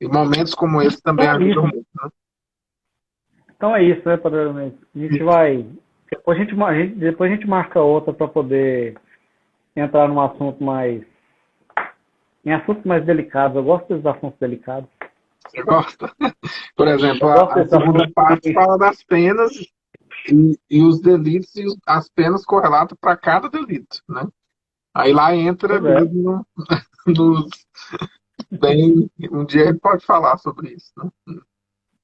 Speaker 3: E momentos como esse também
Speaker 2: Então é
Speaker 3: ajudam
Speaker 2: isso.
Speaker 3: muito, né?
Speaker 2: Então é isso, né, Padre Hermes? A gente vai. Depois a gente marca outra para poder entrar num assunto mais. Em assuntos mais delicados. Eu gosto desses assuntos delicados.
Speaker 3: Você gosta? Por exemplo,
Speaker 2: Eu gosto
Speaker 3: a
Speaker 2: desses
Speaker 3: segunda
Speaker 2: assuntos
Speaker 3: parte
Speaker 2: que.
Speaker 3: fala das penas e os delitos e as penas correlatas para cada delito, né? Aí lá entra
Speaker 2: Pois é.
Speaker 3: mesmo nos bem. Um dia ele pode falar sobre isso, né?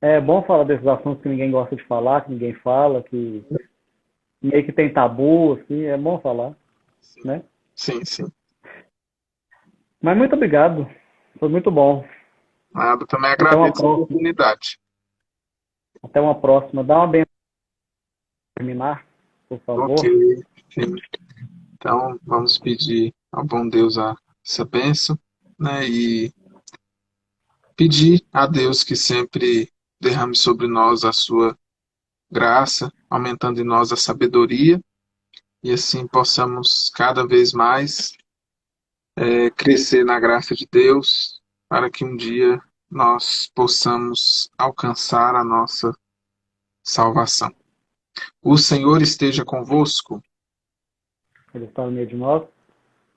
Speaker 2: É bom falar desses assuntos que ninguém gosta de falar, que ninguém fala, que meio que tem tabu, assim, é bom falar,
Speaker 3: Sim,
Speaker 2: né?
Speaker 3: sim, sim.
Speaker 2: Mas muito obrigado. Foi muito bom.
Speaker 3: Nada, também
Speaker 2: Até uma
Speaker 3: agradeço a
Speaker 2: próxima.
Speaker 3: oportunidade.
Speaker 2: Até uma próxima. Dá uma benção pra terminar, por
Speaker 3: Ok,
Speaker 2: favor.
Speaker 3: sim. Então vamos pedir ao bom Deus essa bênção, né? E pedir a Deus que sempre derrame sobre nós a sua graça, aumentando em nós a sabedoria e assim possamos cada vez mais crescer na graça de Deus, para que um dia nós possamos alcançar a nossa salvação. O Senhor esteja convosco,
Speaker 2: Ele está no meio de nós.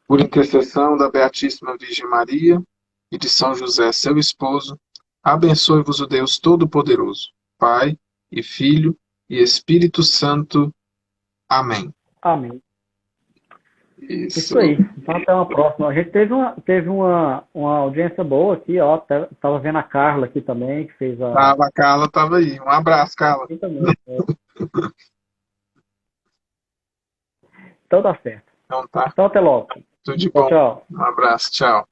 Speaker 3: por intercessão da Beatíssima Virgem Maria e de São José, seu esposo, abençoe-vos o Deus Todo-Poderoso, Pai e Filho e Espírito Santo. Amém.
Speaker 2: Amém.
Speaker 3: Isso.
Speaker 2: Isso aí. Então até uma próxima. A gente teve uma audiência boa aqui, ó. Tava vendo a Carla aqui também, que fez a.
Speaker 3: Tava, a Carla estava aí. Um abraço, Carla.
Speaker 2: Aqui também. Então tá certo.
Speaker 3: Então tá,
Speaker 2: Então até logo.
Speaker 3: tudo de
Speaker 2: Tchau,
Speaker 3: bom.
Speaker 2: tchau.
Speaker 3: Um abraço, tchau.